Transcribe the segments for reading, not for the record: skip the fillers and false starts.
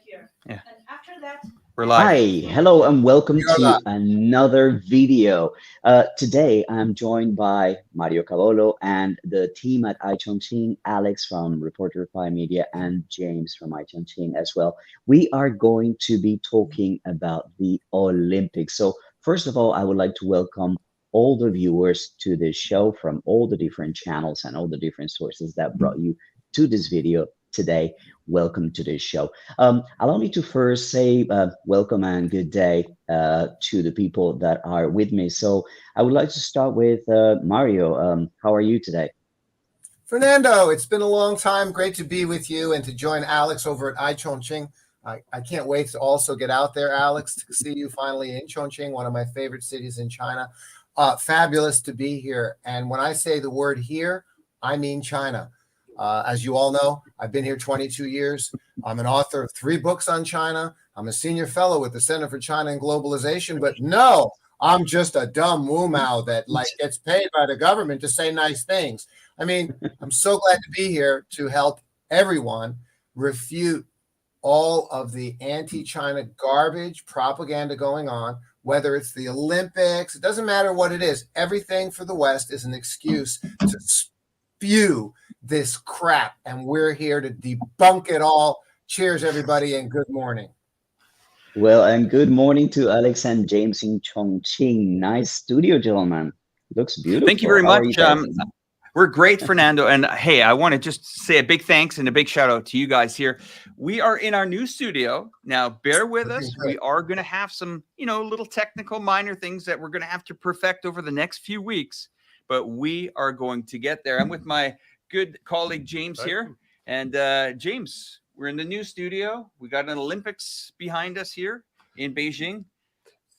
Yeah. We're live. Hi, hello, and welcome to another video. Today, I'm joined by Mario Cavolo and the team at iChongqing, Alex from Reporter Reply Media, and James from iChongqing as well. We are going to be talking about the Olympics. So, first of all, I would like to welcome all the viewers to this show from all the different channels and all the different sources that brought you to this video today. Welcome to this show. Allow me to first say welcome and good day to the people that are with me. So I would like to start with Mario. How are you today? Fernando, it's been a long time. Great to be with you and to join Alex over at iChongqing. I can't wait to also get out there, Alex, to see you finally in Chongqing, one of my favorite cities in China. Fabulous to be here. And when I say the word here, I mean China. As you all know, I've been here 22 years. I'm an author of 3 books on China. I'm a senior fellow with the Center for China and Globalization. But no, I'm just a dumb woo-mow that gets paid by the government to say nice things. I mean, I'm so glad to be here to help everyone refute all of the anti-China garbage propaganda going on, whether it's the Olympics. It doesn't matter what it is. Everything for the West is an excuse to spew this crap, and we're here to debunk it all. Cheers, everybody, and good morning. Well, and good morning to Alex and James in Chongqing. Nice studio, gentlemen. Looks beautiful. Thank you very much. We're great, Fernando. And hey, I want to just say a big thanks and a big shout out to you guys here. We are in our new studio. Now, bear with us. We are going to have some, little technical minor things that we're going to have to perfect over the next few weeks, but we are going to get there. I'm with my good colleague James here, and James, we're in the new studio. We got an Olympics behind us here in Beijing.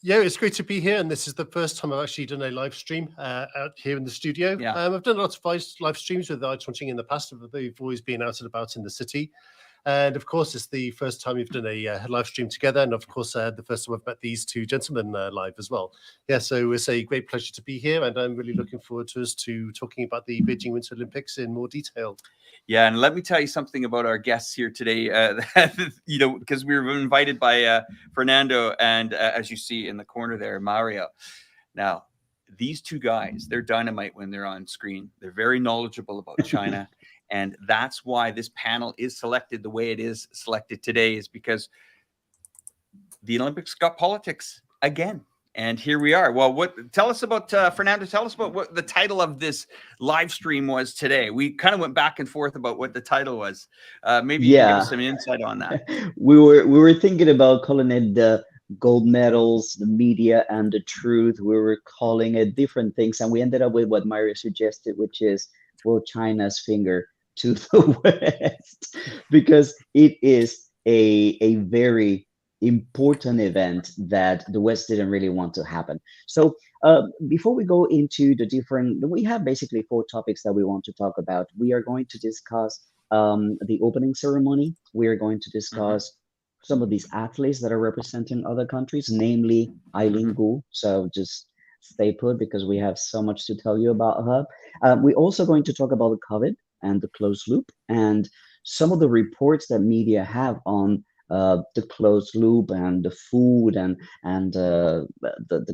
Yeah, it's great to be here, and this is the first time I've actually done a live stream out here in the studio. Yeah. I've done lots of live streams with iChongqing in the past, but they've always been out and about in the city. And of course, it's the first time we've done a live stream together, and of course, the first time I've met these 2 gentlemen live as well. Yeah, so it's a great pleasure to be here, and I'm really looking forward to us talking about the Beijing Winter Olympics in more detail. Yeah, and let me tell you something about our guests here today, because we were invited by Fernando and, as you see in the corner there, Mario. Now, these 2 guys, they're dynamite when they're on screen. They're very knowledgeable about China. And that's why this panel is selected the way it is selected today, is because the Olympics got politics again. And here we are. Well, tell us about, Fernando, tell us about what the title of this live stream was today. We kind of went back and forth about what the title was. Maybe you can give us some insight on that. We were thinking about calling it the gold medals, the media, and the truth. We were calling it different things. And we ended up with what Mario suggested, which is, well, China's finger to the West, because it is a very important event that the West didn't really want to happen. So before we go into we have basically 4 topics that we want to talk about. We are going to discuss the opening ceremony. We are going to discuss some of these athletes that are representing other countries, namely Eileen. So just stay put, because we have so much to tell you about her. We're also going to talk about the COVID and the closed loop, and some of the reports that media have on the closed loop and the food and the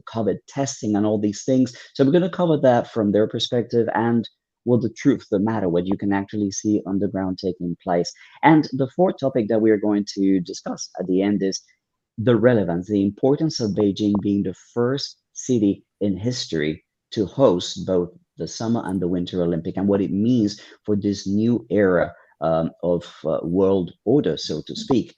COVID testing and all these things. So we're going to cover that from their perspective, and the truth, the matter, what you can actually see on the ground taking place. And the 4th topic that we are going to discuss at the end is the relevance, the importance of Beijing being the first city in history to host both the Summer and the Winter Olympic, and what it means for this new era of world order, so to speak.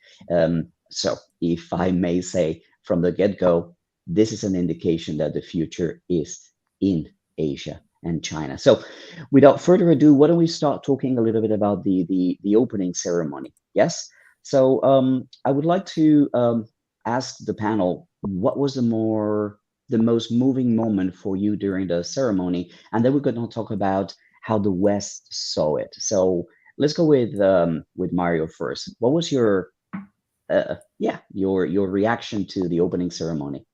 So if I may say from the get-go, this is an indication that the future is in Asia and China. So without further ado, why don't we start talking a little bit about the opening ceremony? Yes. So I would like to ask the panel, what was the most moving moment for you during the ceremony? And then we're going to talk about how the West saw it. So let's go with Mario first. What was your reaction to the opening ceremony?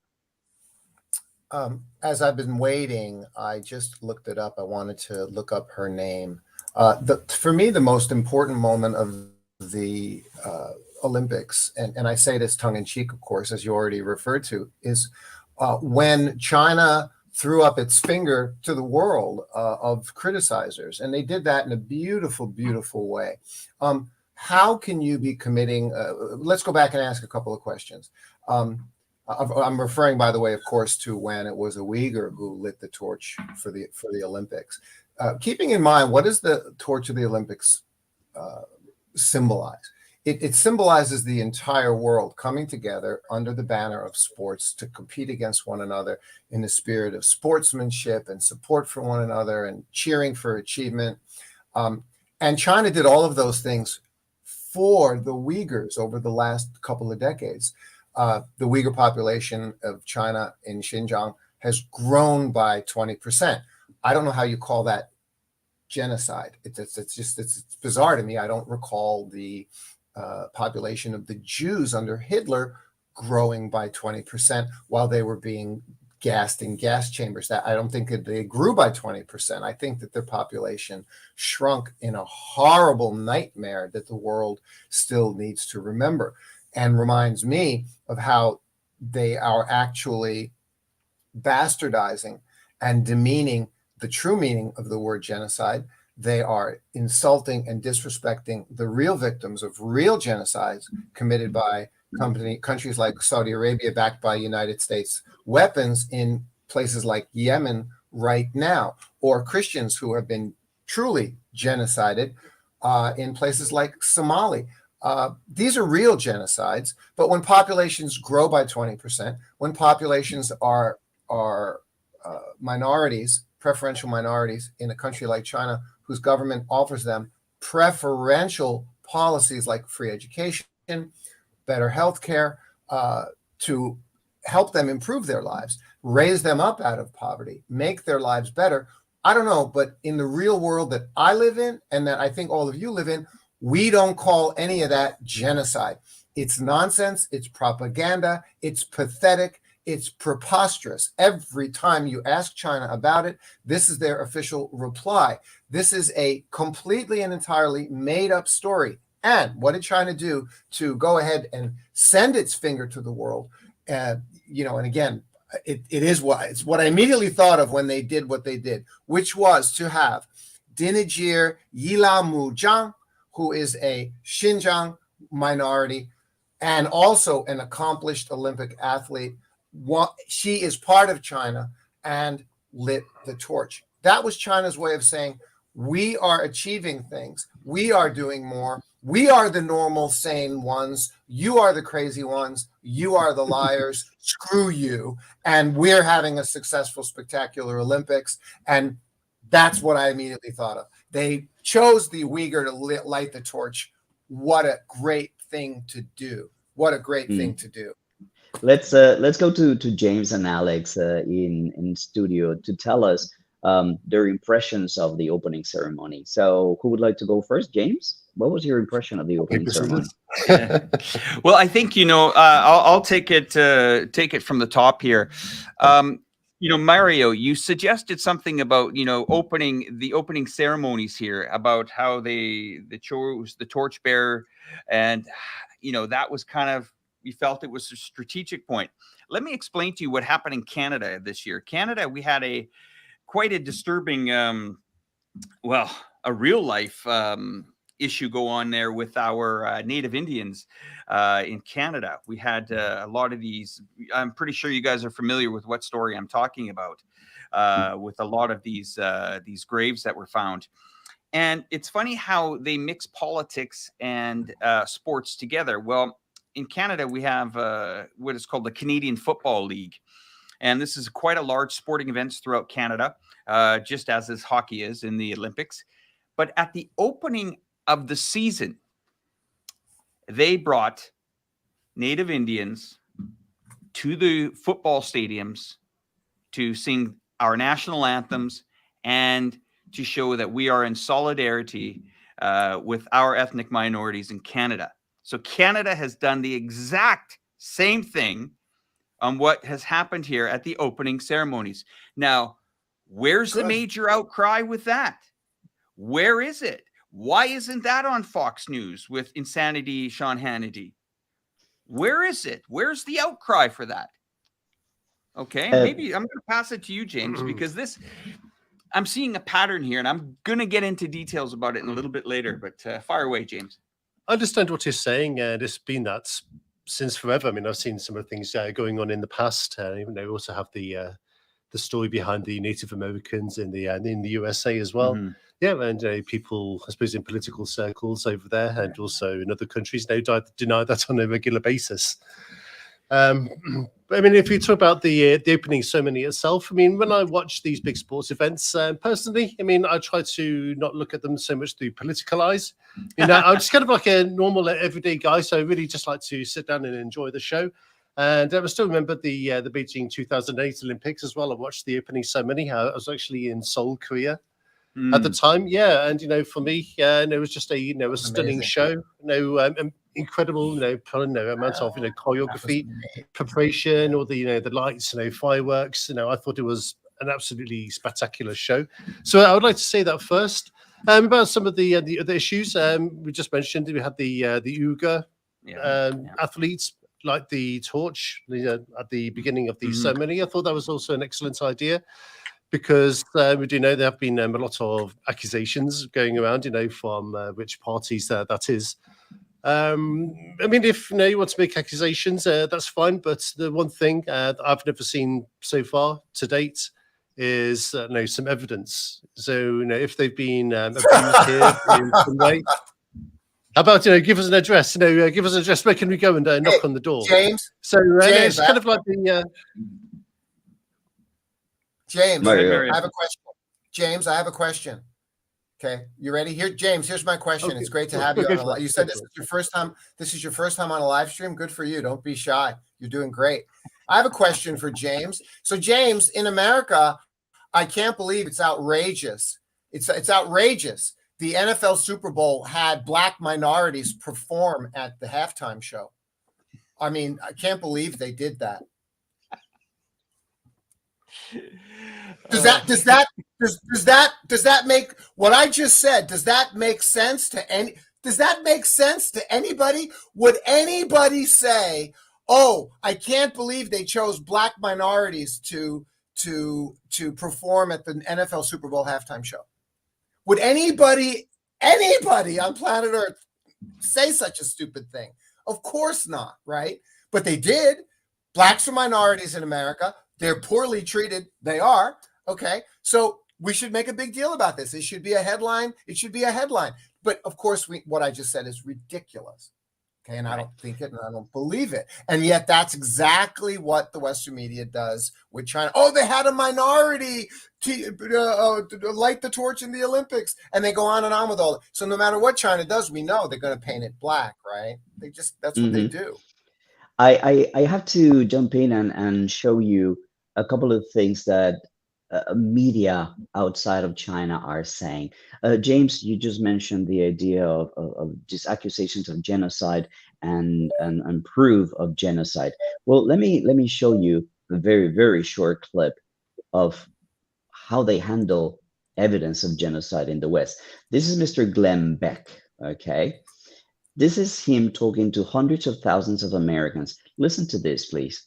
As I've been waiting, I just looked it up. I wanted to look up her name. For me, the most important moment of the Olympics, and I say this tongue in cheek, of course, as you already referred to, is when China threw up its finger to the world of criticizers, and they did that in a beautiful, beautiful way. How can you be committing? Let's go back and ask a couple of questions. I'm referring, by the way, of course, to when it was a Uyghur who lit the torch for the Olympics. Keeping in mind, what does the torch of the Olympics symbolize? It symbolizes the entire world coming together under the banner of sports to compete against one another in the spirit of sportsmanship and support for one another and cheering for achievement. And China did all of those things for the Uyghurs over the last couple of decades. The Uyghur population of China in Xinjiang has grown by 20%. I don't know how you call that genocide. It's bizarre to me. I don't recall the population of the Jews under Hitler growing by 20% while they were being gassed in gas chambers. That I don't think that they grew by 20%. I think that their population shrunk in a horrible nightmare that the world still needs to remember, and reminds me of how they are actually bastardizing and demeaning the true meaning of the word genocide. They are insulting and disrespecting the real victims of real genocides committed by countries like Saudi Arabia, backed by United States weapons, in places like Yemen right now, or Christians who have been truly genocided in places like Somalia. These are real genocides, but when populations grow by 20%, when populations are minorities, preferential minorities in a country like China, whose government offers them preferential policies like free education, better health care, to help them improve their lives, raise them up out of poverty, make their lives better. I don't know, but in the real world that I live in, and that I think all of you live in, we don't call any of that genocide. It's nonsense. It's propaganda. It's pathetic. It's preposterous. Every time you ask China about it, this is their official reply. This is a completely and entirely made up story. And what did China do to go ahead and send its finger to the world? And again, it's what I immediately thought of when they did what they did, which was to have Dinajir Yilamujang, who is a Xinjiang minority and also an accomplished Olympic athlete. She is part of China and lit the torch. That was China's way of saying, we are achieving things. We are doing more. We are the normal, sane ones. You are the crazy ones. You are the liars. Screw you. And we're having a successful, spectacular Olympics. And that's what I immediately thought of. They chose the Uyghur to light the torch. What a great thing to do. What a great thing to do. Let's go to James and Alex in studio to tell us their impressions of the opening ceremony. So who would like to go first? James, what was your impression of the opening ceremony? Well, I think I'll take it from the top here. Mario, you suggested something about opening ceremonies here, about how they chose the torchbearer, and that was kind of, we felt it was a strategic point. Let me explain to you what happened in Canada this year. Canada, we had quite a disturbing, a real life issue go on there with our Native Indians in Canada. We had a lot of these. I'm pretty sure you guys are familiar with what story I'm talking about, with a lot of these graves that were found. And it's funny how they mix politics and sports together. Well, in Canada, we have what is called the Canadian Football League. And this is quite a large sporting events throughout Canada, just as hockey is in the Olympics. But at the opening of the season, they brought Native Indians to the football stadiums to sing our national anthems and to show that we are in solidarity with our ethnic minorities in Canada. So Canada has done the exact same thing on what has happened here at the opening ceremonies. Now, where's the major outcry with that? Where is it? Why isn't that on Fox News with Insanity Sean Hannity? Where is it? Where's the outcry for that? Okay, maybe I'm going to pass it to you, James, because I'm seeing a pattern here, and I'm going to get into details about it in a little bit later, but fire away, James. I understand what you're saying, and it's been that since forever. I mean, I've seen some of the things going on in the past. Even though we also have the story behind the Native Americans in the USA as well. Mm-hmm. Yeah, and people, I suppose, in political circles over there, and also in other countries, deny that on a regular basis. I mean, if you talk about the opening ceremony itself, I mean, when I watch these big sports events, personally, I mean, I try to not look at them so much through political eyes. You know, I'm just kind of like a normal, everyday guy, so I really just like to sit down and enjoy the show. And I still remember the Beijing 2008 Olympics as well. I watched the opening ceremony. I was actually in Seoul, Korea. At the time, yeah, and for me, it was just a a stunning show. Incredible, amount of choreography, preparation, or the lights, fireworks. I thought it was an absolutely spectacular show. So I would like to say that first. About some of the other issues we just mentioned, we had the Uyghur athletes light the torch at the beginning of the ceremony. I thought that was also an excellent idea. Because we do know there have been a lot of accusations going around, from which parties that is. I mean, if you want to make accusations, that's fine. But the one thing I've never seen so far to date is some evidence. So if they've been abused here in some way, how about give us an address? Give us an address. Where can we go and knock on the door, James? So James, it's kind of like the. James, Mario. I have a question. James, I have a question. Okay, you ready? Here, James. Here's my question. Okay. It's great to have you on. You said this is your first time. This is your first time on a live stream. Good for you. Don't be shy. You're doing great. I have a question for James. So, James, in America, I can't believe it's outrageous. It's outrageous. The NFL Super Bowl had black minorities perform at the halftime show. I mean, I can't believe they did that. Does that make what I just said? Does that make sense to any? Does that make sense to anybody? Would anybody say, "Oh, I can't believe they chose black minorities to perform at the NFL Super Bowl halftime show"? Would anybody on planet Earth say such a stupid thing? Of course not, right? But they did. Blacks are minorities in America. They're poorly treated. They are. Okay. So we should make a big deal about this. It should be a headline. It should be a headline. But of course, what I just said is ridiculous. Okay. And I don't think it and I don't believe it. And yet that's exactly what the Western media does with China. Oh, they had a minority to light the torch in the Olympics. And they go on and on with all that. So no matter what China does, we know they're going to paint it black, right? That's what they do. I have to jump in and show you a couple of things that media outside of China are saying. James, you just mentioned the idea of just accusations of genocide and proof of genocide. Well, let me show you a very, very short clip of how they handle evidence of genocide in the West. This is Mr. Glenn Beck, okay? This is him talking to hundreds of thousands of Americans. Listen to this, please.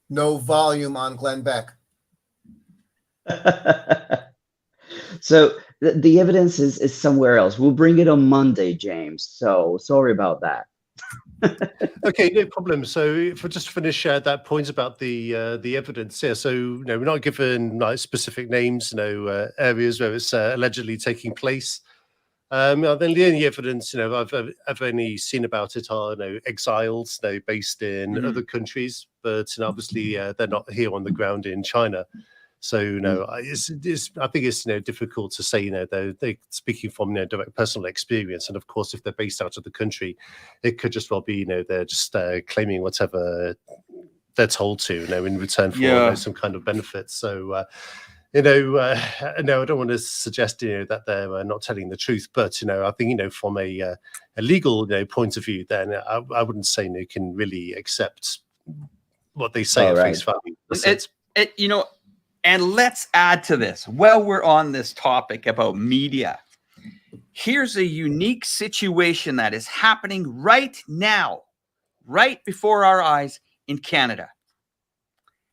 No volume on Glenn Beck. So the evidence is somewhere else. We'll bring it on Monday, James. So sorry about that. Okay, no problem. So if I just finish that point about the evidence here. So we're not given specific names, areas where it's allegedly taking place. Then the only evidence I've only seen about it are exiles based in other countries, but obviously they're not here on the ground in China. So I think it's difficult to say they're speaking from direct personal experience, and of course if they're based out of the country, it could just well be they're just claiming whatever they're told to in return for some kind of benefits. So no, I don't want to suggest that they're not telling the truth, but I think from a legal point of view, then I wouldn't say you can really accept what they say at face value. And let's add to this. While we're on this topic about media, here's a unique situation that is happening right now, right before our eyes in Canada.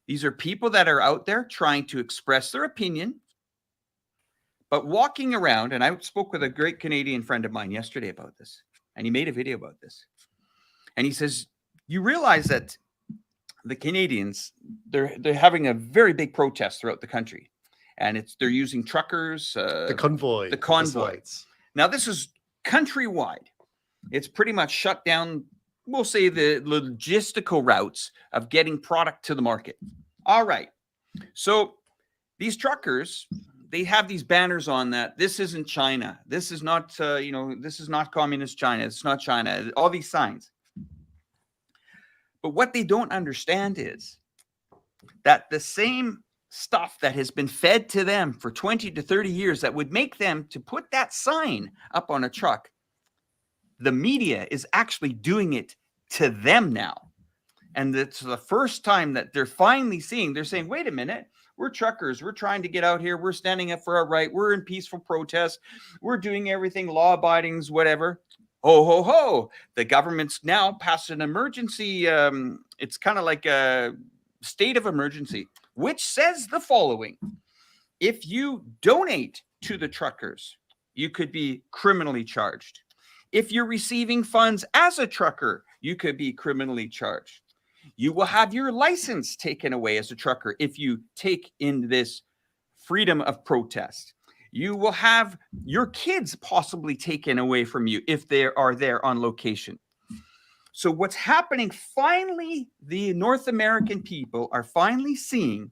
These are people that are out there trying to express their opinion, but walking around, and I spoke with a great Canadian friend of mine yesterday about this, and he made a video about this. And he says, you realize that the Canadians, they're having a very big protest throughout the country. And they're using truckers. The convoy. Now, this is countrywide. It's pretty much shut down, we'll say, the logistical routes of getting product to the market. All right. So these truckers, they have these banners on that this isn't China. This is not, this is not communist China. It's not China. All these signs. But what they don't understand is that the same stuff that has been fed to them for 20 to 30 years that would make them to put that sign up on a truck, the media is actually doing it to them now. And it's the first time that they're finally seeing, they're saying, wait a minute, we're truckers. We're trying to get out here. We're standing up for our right. We're in peaceful protest. We're doing everything, law abidings, whatever. Ho, ho, ho. The government's now passed an emergency. It's kind of like a state of emergency, which says the following. If you donate to the truckers, you could be criminally charged. If you're receiving funds as a trucker, you could be criminally charged. You will have your license taken away as a trucker if you take in this freedom of protest. You will have your kids possibly taken away from you if they are there on location. So what's happening, finally, the North American people are finally seeing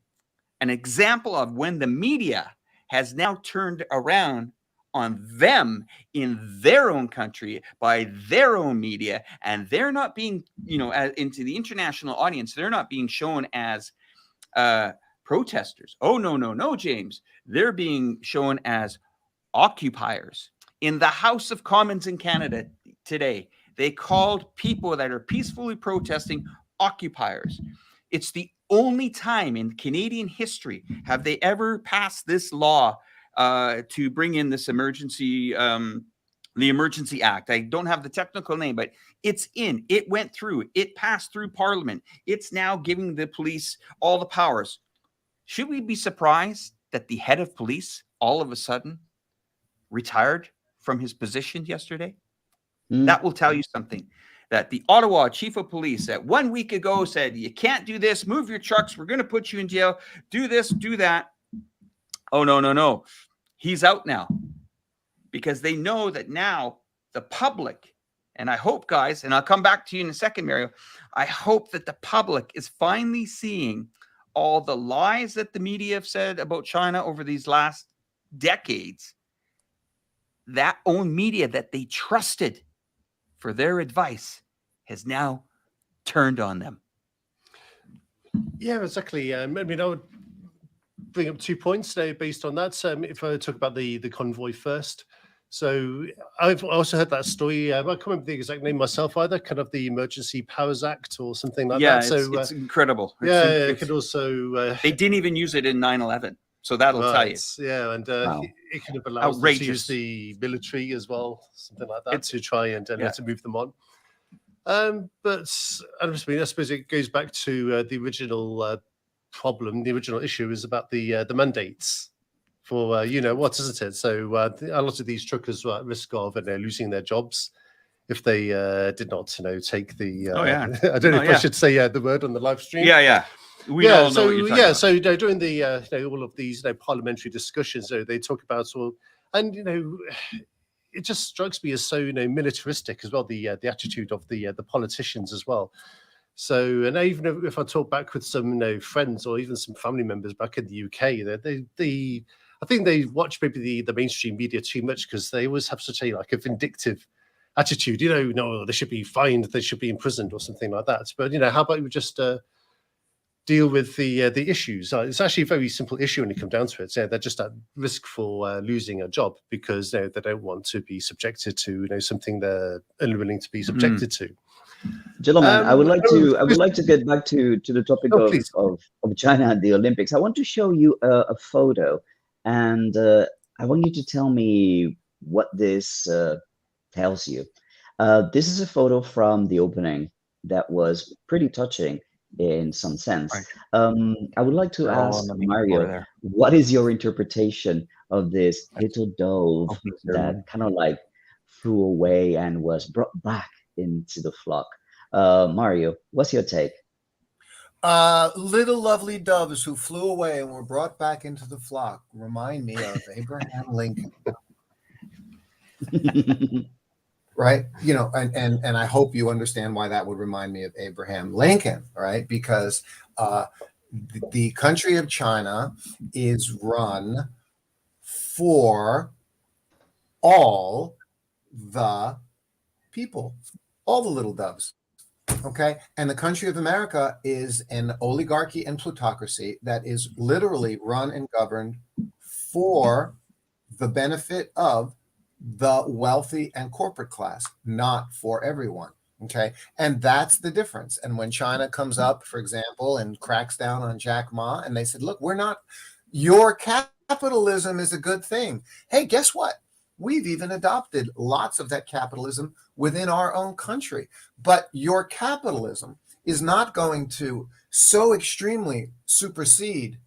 an example of when the media has now turned around on them in their own country by their own media, and they're not being, into the international audience, they're not being shown as protesters. Oh, no, James. They're being shown as occupiers. In the House of Commons in Canada today, they called people that are peacefully protesting occupiers. It's the only time in Canadian history have they ever passed this law to bring in this emergency, the Emergency Act. I don't have the technical name, but it's in. It went through. It passed through Parliament. It's now giving the police all the powers. Should we be surprised that the head of police all of a sudden retired from his position yesterday? That will tell you something. That the Ottawa chief of police that 1 week ago said, you can't do this, move your trucks, we're going to put you in jail, do this, do that. Oh, no. He's out now. Because they know that now the public, and I hope, guys, and I'll come back to you in a second, Mario, I hope that the public is finally seeing all the lies that the media have said about China over these last decades. That own media that they trusted for their advice has now turned on them. Yeah, exactly. I would bring up 2 points now based on that. If I talk about the convoy first. So I've also heard that story. I can't remember the exact name myself either, kind of the Emergency Powers Act or something like that. So it's incredible. It could also... they didn't even use it in 9/11. So that'll tell you. Yeah, and wow. it kind of allows them to use the military as well, something like that, to try and to move them on. But I suppose it goes back to the original problem. The original issue is about the mandates for what, isn't it? So a lot of these truckers were at risk of losing their jobs if they did not take the. I don't know if I should say the word on the live stream. Yeah. We all know what you're talking about. So during the all of these parliamentary discussions, they talk about and it just strikes me as so militaristic as well. The attitude of the politicians as well. So, and even if I talk back with some friends or even some family members back in the UK, I think they watch maybe the mainstream media too much because they always have such a vindictive attitude. No, they should be fined, they should be imprisoned or something like that. But how about you just deal with the issues. It's actually a very simple issue when you come down to it. They're just at risk for losing a job because they don't want to be subjected to something they're unwilling to be subjected to. Gentlemen, I would like to get back to the topic of China and the Olympics. I want to show you a photo, and I want you to tell me what this tells you. This is a photo from the opening that was pretty touching in some sense. Right. I would like to ask Mario, what is your interpretation of this little dove that kind of like flew away and was brought back into the flock? Mario, what's your take? Little lovely doves who flew away and were brought back into the flock remind me of Abraham Lincoln. Right? And I hope you understand why that would remind me of Abraham Lincoln, right? Because the country of China is run for all the people, all the little doves. Okay. And the country of America is an oligarchy and plutocracy that is literally run and governed for the benefit of the wealthy and corporate class, not for everyone. Okay. And that's the difference. And when China comes up, for example, and cracks down on Jack Ma, and they said, look, your capitalism is a good thing. Hey, guess what? We've even adopted lots of that capitalism within our own country. But your capitalism is not going to so extremely supersede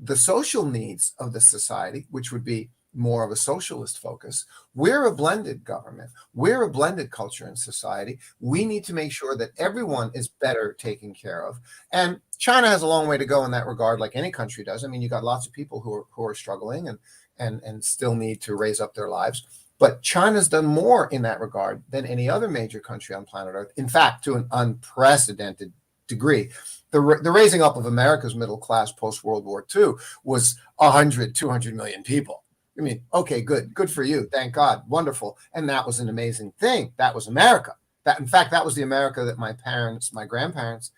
the social needs of the society, which would be more of a socialist focus. We're a blended government. We're a blended culture and society. We need to make sure that everyone is better taken care of. And China has a long way to go in that regard, like any country does. I mean, you got lots of people who are struggling and still need to raise up their lives. But China's done more in that regard than any other major country on planet Earth. In fact, to an unprecedented degree. The raising up of America's middle class post-World War II was 100, 200 million people. I mean, okay, good for you. Thank God. Wonderful. And that was an amazing thing. That was America. In fact, that was the America that my grandparents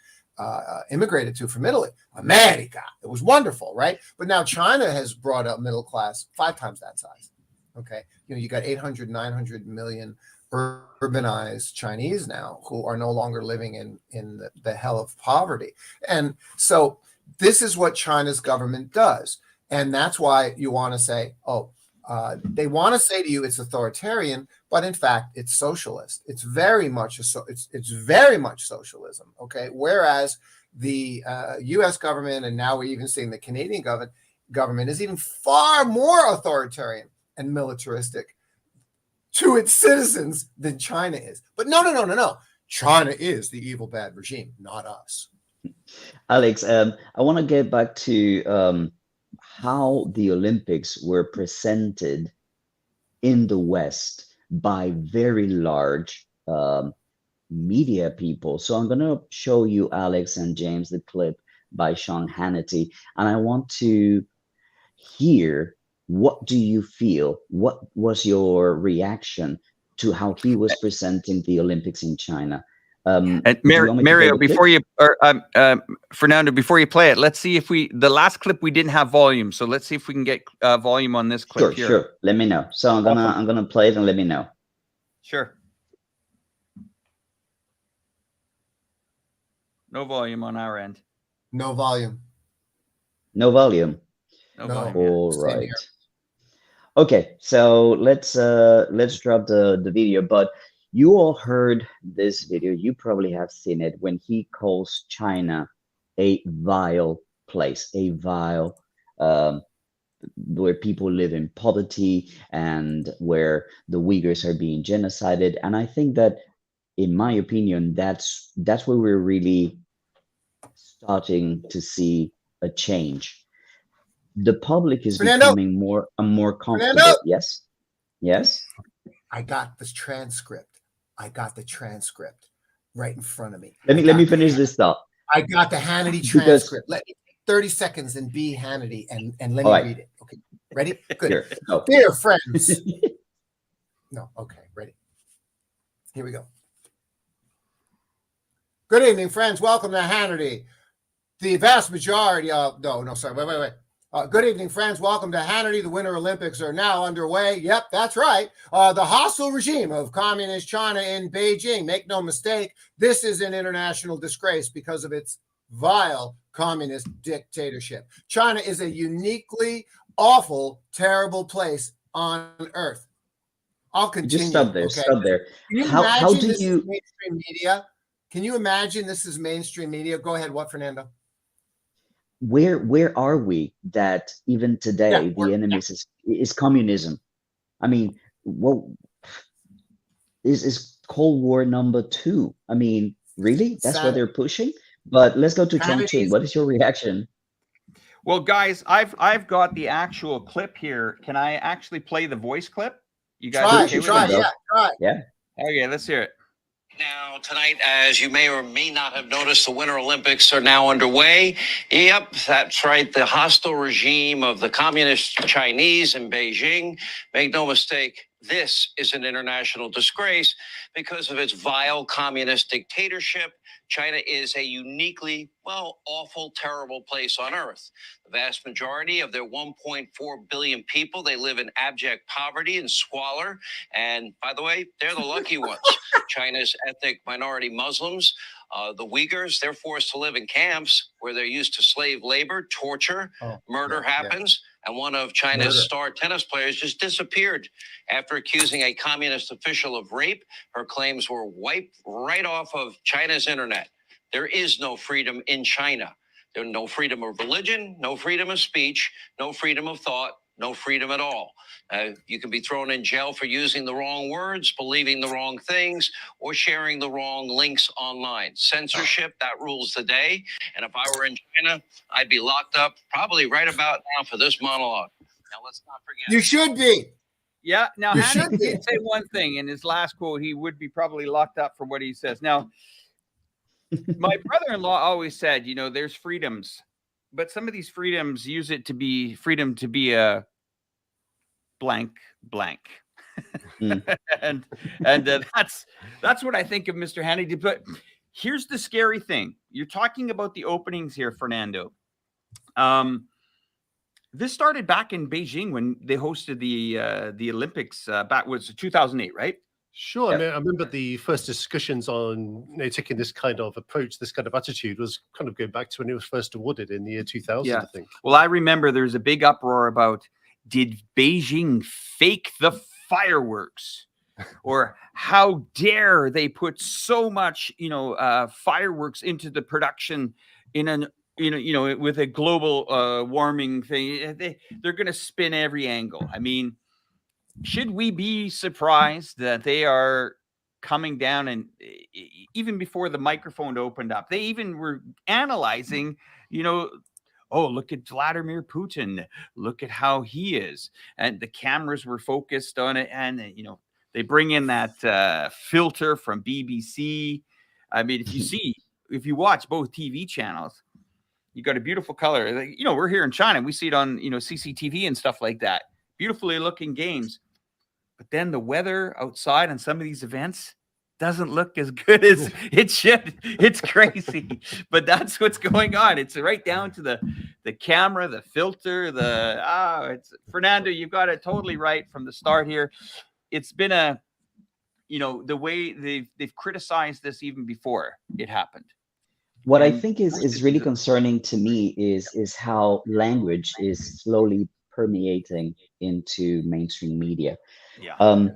immigrated to from Italy. America. It was wonderful, right? But now China has brought up middle class 5 times that size. Okay. You got 800, 900 million urbanized Chinese now who are no longer living in the hell of poverty. And so this is what China's government does. And that's why you want to say, they want to say to you it's authoritarian, but in fact it's socialist. It's very much it's very much socialism. Okay, whereas the U.S. government, and now we're even seeing the Canadian government is even far more authoritarian and militaristic to its citizens than China is. But no. China is the evil bad regime, not us. Alex, I want to get back to how the Olympics were presented in the West by very large media people. So I'm going to show you, Alex and James, the clip by Sean Hannity, and I want to hear, what do you feel? What was your reaction to how he was presenting the Olympics in China? And Mario, before you, or Fernando, before you play it, let's see if the last clip we didn't have volume, so let's see if we can get volume on this clip. Sure. Let me know. So I'm gonna play it and let me know. Sure. No volume on our end. No volume. No volume. No volume. All right. Okay, so let's drop the video, but you all heard this video. You probably have seen it when he calls China a vile place, a vile, where people live in poverty and where the Uyghurs are being genocided. And I think that, in my opinion, that's where we're really starting to see a change. The public is becoming more and more comfortable. Fernando! Yes. I got this transcript. I got the transcript right in front of me. Let me finish this thought. I got the Hannity transcript. Let me take 30 seconds and be Hannity and let me read it. Okay, ready? Good. Here, no. Dear friends. No, okay, ready. Here we go. Good evening, friends. Welcome to Hannity. the vast majority of sorry, wait. Good evening, friends. Welcome to Hannity. The Winter Olympics are now underway. Yep, that's right. The hostile regime of communist China in Beijing. Make no mistake, this is an international disgrace because of its vile communist dictatorship. China is a uniquely awful, terrible place on earth. I'll continue. Just stop there. Okay? Stop there. Can you How imagine do this you? is mainstream media? Can you imagine this is mainstream media? Go ahead. What, Fernando? Where are we that even today the enemy is communism? I mean, what is Cold War #2? I mean, really? That's what they're pushing? But let's go to Chongqing. What is your reaction? Well, guys, I've got the actual clip here. Can I actually play the voice clip? You guys try. Yeah. Okay, let's hear it. Now, tonight, as you may or may not have noticed, the Winter Olympics are now underway. Yep, that's right. The hostile regime of the communist Chinese in Beijing. Make no mistake, this is an international disgrace because of its vile communist dictatorship. China is a uniquely, awful, terrible place on earth. The vast majority of their 1.4 billion people, they live in abject poverty and squalor. And by the way, they're the lucky ones. China's ethnic minority Muslims, the Uyghurs, they're forced to live in camps where they're used to slave labor, torture, murder happens. And one of China's star tennis players just disappeared after accusing a communist official of rape. Her claims were wiped right off of China's internet. There is no freedom in China. There's no freedom of religion, no freedom of speech, no freedom of thought, no freedom at all. You can be thrown in jail for using the wrong words, believing the wrong things, or sharing the wrong links online. Censorship, that rules the day. And if I were in China, I'd be locked up probably right about now for this monologue. Now, let's not forget. You should be. Yeah. Now, Hannity did say one thing in his last quote. He would be probably locked up for what he says. Now, my brother-in-law always said, there's freedoms, but some of these freedoms use it to be freedom to be a blank. and that's what I think of Mr. Hannity. But here's the scary thing. You're talking about the openings here, Fernando. This started back in Beijing when they hosted the Olympics back was 2008, right? Sure. I mean, I remember the first discussions on taking this kind of approach, this kind of attitude was kind of going back to when it was first awarded in the year 2000, I think. Well, I remember there was a big uproar about, did Beijing fake the fireworks? Or how dare they put so much, fireworks into the production in an, with a global warming thing. They're going to spin every angle. I mean, should we be surprised that they are coming down and even before the microphone opened up, they even were analyzing, oh, look at Vladimir Putin. Look at how he is. And the cameras were focused on it. And, they bring in that filter from BBC. I mean, if you watch both TV channels, you got a beautiful color. We're here in China. We see it on, CCTV and stuff like that. Beautifully looking games. But then the weather outside on some of these events doesn't look as good as it should. It's crazy. But that's what's going on. It's right down to the camera, the filter, it's Fernando, you've got it totally right from the start here. It's been the way they've criticized this even before it happened. What I think is really concerning to me is how language is slowly permeating into mainstream media. Yeah.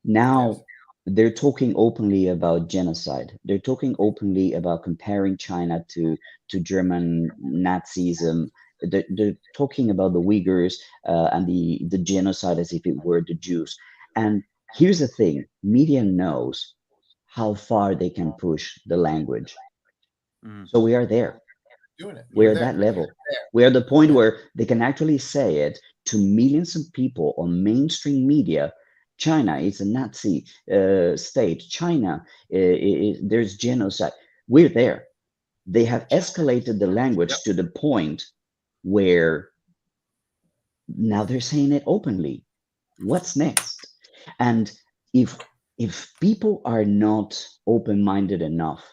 Now they're talking openly about genocide. They're talking openly about comparing China to German Nazism. They're talking about the Uyghurs and the genocide as if it were the Jews. And here's the thing: media knows how far they can push the language. So we are there. We're at that level. We're at the point where they can actually say it to millions of people on mainstream media. China is a Nazi state. China, there's genocide. We're there. They have escalated the language to the point where now they're saying it openly. What's next? And if people are not open-minded enough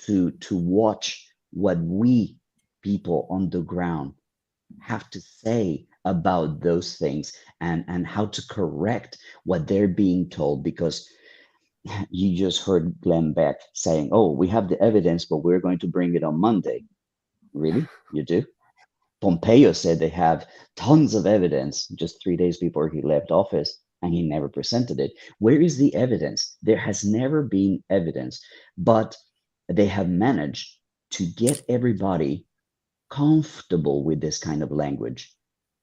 to watch what we people on the ground have to say about those things, and how to correct what they're being told. Because you just heard Glenn Beck saying, oh, we have the evidence, but we're going to bring it on Monday. Really? You do? Pompeo said they have tons of evidence just 3 days before he left office, and he never presented it. Where is the evidence? There has never been evidence, but they have managed to get everybody comfortable with this kind of language,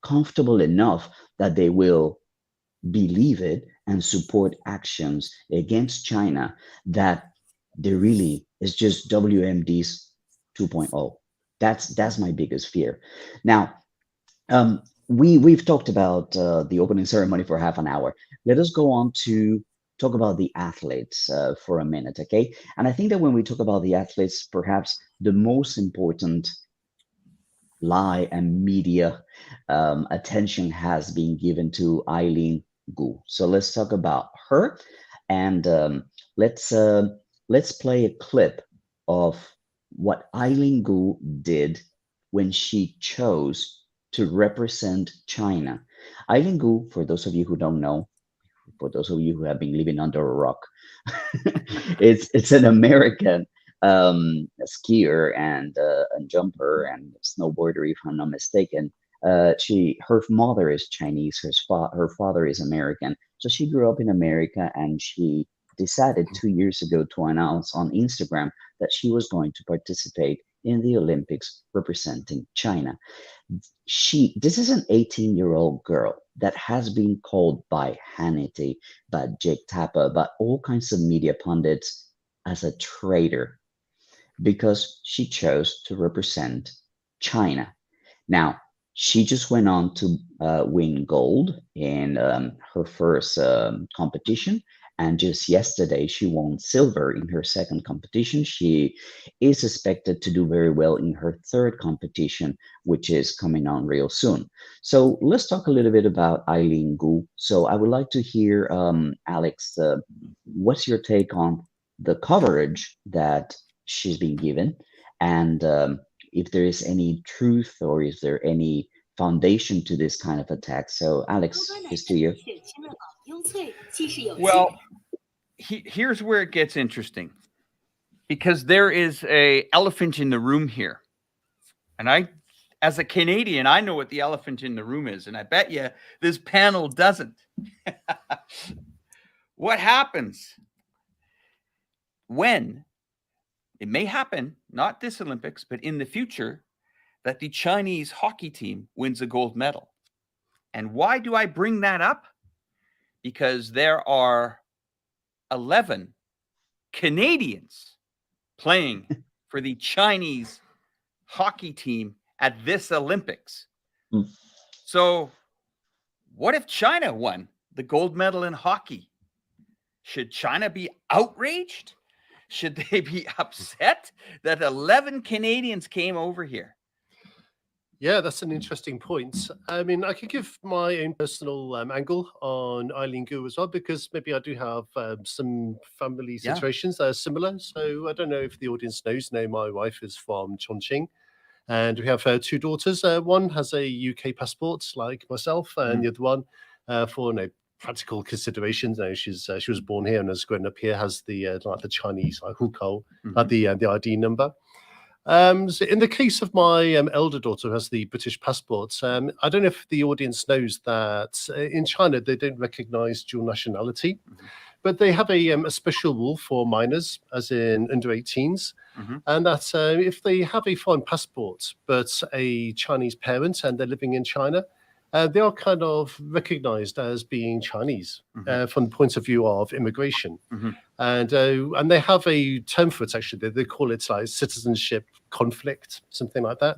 comfortable enough that they will believe it and support actions against China, that there really is just WMDs 2.0. That's my biggest fear. Now, we've talked about the opening ceremony for half an hour. Let us go on to talk about the athletes for a minute, okay? And I think that when we talk about the athletes, perhaps the most important lie and media attention has been given to Eileen Gu. So let's talk about her, and let's play a clip of what Eileen Gu did when she chose to represent China. Eileen Gu, for those of you who don't know, for those of you who have been living under a rock, it's an American skier and jumper and snowboarder, if I'm not mistaken. Her mother is Chinese, her father is American. So she grew up in America, and she decided 2 years ago to announce on Instagram that she was going to participate in the Olympics representing China. This is an 18-year-old girl that has been called by Hannity, by Jake Tapper, by all kinds of media pundits as a traitor, because she chose to represent China. Now, she just went on to win gold in her first competition. And just yesterday, she won silver in her second competition. She is expected to do very well in her third competition, which is coming on real soon. So let's talk a little bit about Eileen Gu. So I would like to hear, Alex, what's your take on the coverage that she's been given, and if there is any truth, or is there any foundation to this kind of attack? So Alex, here's to you. Well, here's where it gets interesting, because there is an elephant in the room here. And I, as a Canadian, I know what the elephant in the room is, and I bet you this panel doesn't. What happens when it may happen, not this Olympics, but in the future, that the Chinese hockey team wins a gold medal? And why do I bring that up? Because there are 11 Canadians playing for the Chinese hockey team at this Olympics. So what if China won the gold medal in hockey? Should China be outraged? Should they be upset that 11 Canadians came over here? Yeah, that's an interesting point. I mean, I could give my own personal angle on Eileen Gu as well, because maybe I do have some family situations that are similar. So I don't know if the audience knows. No, my wife is from Chongqing, and we have 2 daughters. One has a UK passport, like myself, and the other one, for practical considerations, she was born here and has grown up here, has the like the Chinese hukou, the ID number. So in the case of my elder daughter who has the British passport, I don't know if the audience knows that in China they don't recognize dual nationality, but they have a special rule for minors, as in under 18s, and that if they have a foreign passport but a Chinese parent and they're living in China, they are kind of recognized as being Chinese from the point of view of immigration. And they have a term for it, actually. They call it like citizenship conflict, something like that.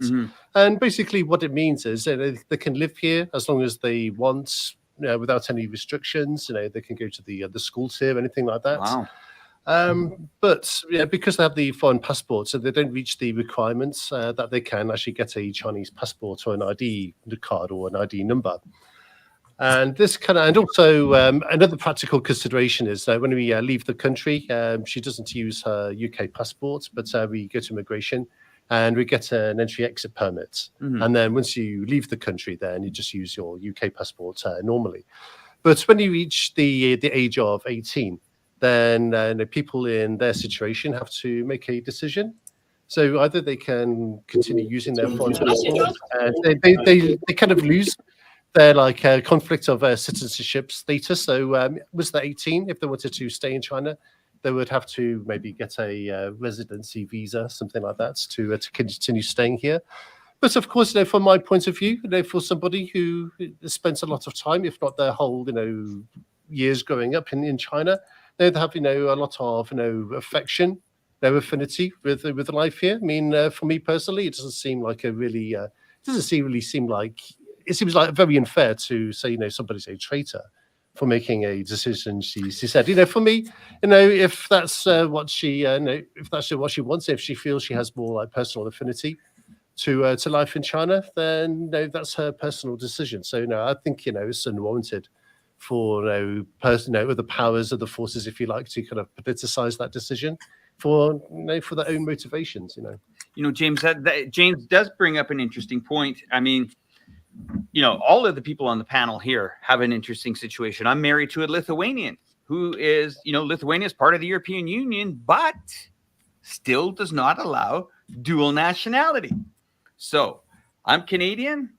And basically what it means is they can live here as long as they want, without any restrictions. They can go to the schools here, anything like that. Wow. But because they have the foreign passport, so they don't reach the requirements that they can actually get a Chinese passport or an ID card or an ID number. And this and also another practical consideration is that when we leave the country, she doesn't use her UK passport, but we go to immigration. and we get an entry-exit permit. Mhm. And then once you leave the country, then you just use your UK passport normally. But when you reach the age of 18, then people in their situation have to make a decision. So either they can continue using their foreign passport, and they kind of lose their conflict of citizenship status. So was they 18, if they wanted to stay in China, they would have to maybe get a residency visa, something like that, to continue staying here. But of course, from my point of view, for somebody who spends a lot of time, if not their whole, years growing up in China, they have, a lot of, affection, affinity with life here. I mean, for me personally, it doesn't seem like a really, it seems like very unfair to say, somebody's a traitor for making a decision. She said, for me, if that's what she, if that's what she wants, if she feels she has more personal affinity to life in China, then that's her personal decision. So I think it's unwarranted for the powers of the forces, if you like, to kind of politicize that decision for their own motivations. James, James does bring up an interesting point. I mean, all of the people on the panel here have an interesting situation. I'm married to a Lithuanian who is, Lithuania is part of the European Union, but still does not allow dual nationality. So I'm Canadian,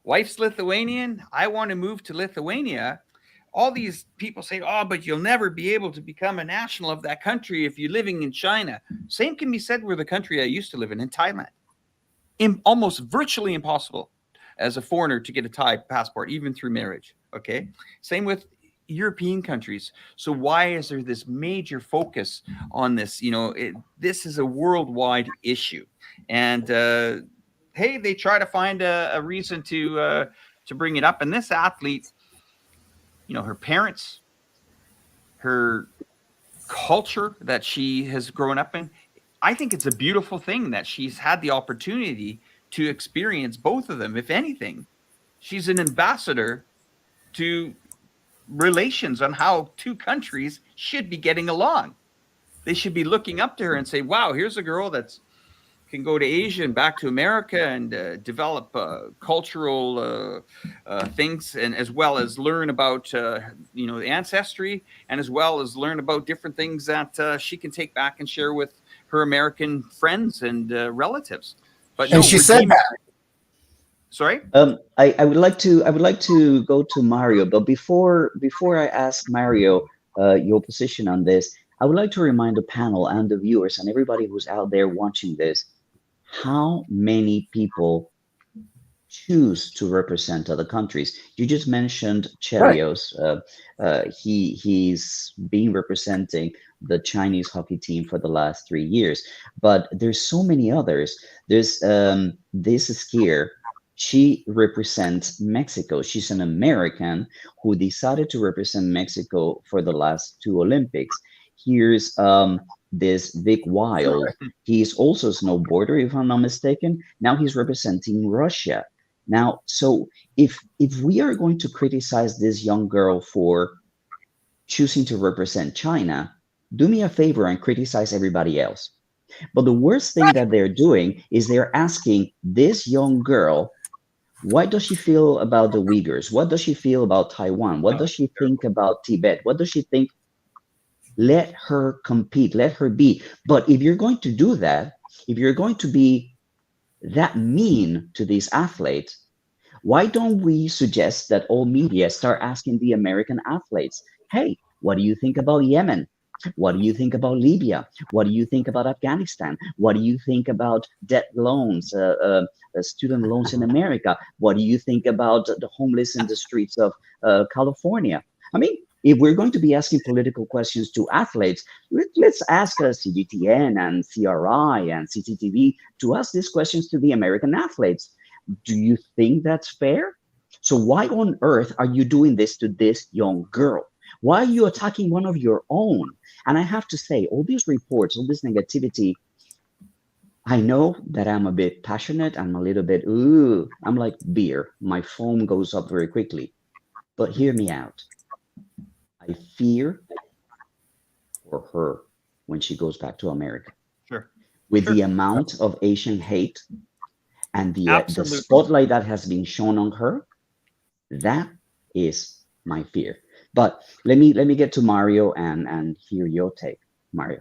wife's Lithuanian. I want to move to Lithuania. All these people say, oh, but you'll never be able to become a national of that country if you're living in China. Same can be said with the country I used to live in Thailand. Almost virtually impossible as a foreigner to get a Thai passport, even through marriage. Okay. Same with European countries. So why is there this major focus on this? This is a worldwide issue. And hey, they try to find a reason to bring it up. And this athlete, her parents, her culture that she has grown up in, I think it's a beautiful thing that she's had the opportunity to experience both of them. If anything, she's an ambassador to relations on how two countries should be getting along. They should be looking up to her and say, wow, here's a girl that's can go to Asia and back to America and develop cultural things, and as well as learn about ancestry, and as well as learn about different things that she can take back and share with her American friends and relatives. But and she said that. Sorry. I would like to go to Mario, but before I ask Mario your position on this, I would like to remind the panel and the viewers and everybody who's out there watching this, how many people choose to represent other countries. You just mentioned Chelios. Right. He's been representing the Chinese hockey team for the last 3 years, but there's so many others. There's this skier. She represents Mexico. She's an American who decided to represent Mexico for the last 2 Olympics. Here's this Vic Wild. He's also a snowboarder, if I'm not mistaken. Now he's representing Russia. Now, so if we are going to criticize this young girl for choosing to represent China, do me a favor and criticize everybody else. But the worst thing that they're doing is they're asking this young girl, what does she feel about the Uyghurs? What does she feel about Taiwan? What does she think about Tibet? What does she think? Let her compete, let her be. But if you're going to do that, if you're going to be that mean to these athletes, why don't we suggest that all media start asking the American athletes, hey, what do you think about Yemen? What do you think about Libya? What do you think about Afghanistan? What do you think about debt loans, student loans in America? What do you think about the homeless in the streets of California? I mean, if we're going to be asking political questions to athletes, let's ask CGTN and CRI and CCTV to ask these questions to the American athletes. Do you think that's fair? So why on earth are you doing this to this young girl? Why are you attacking one of your own? And I have to say, all these reports, all this negativity, I know that I'm a bit passionate. I'm a little bit, I'm like beer. My foam goes up very quickly. But hear me out. I fear for her when she goes back to America. Sure. with Sure. the amount of Asian hate and the Absolutely. spotlight that has been shown on her. That is my fear. But let me get to Mario and hear your take, Mario.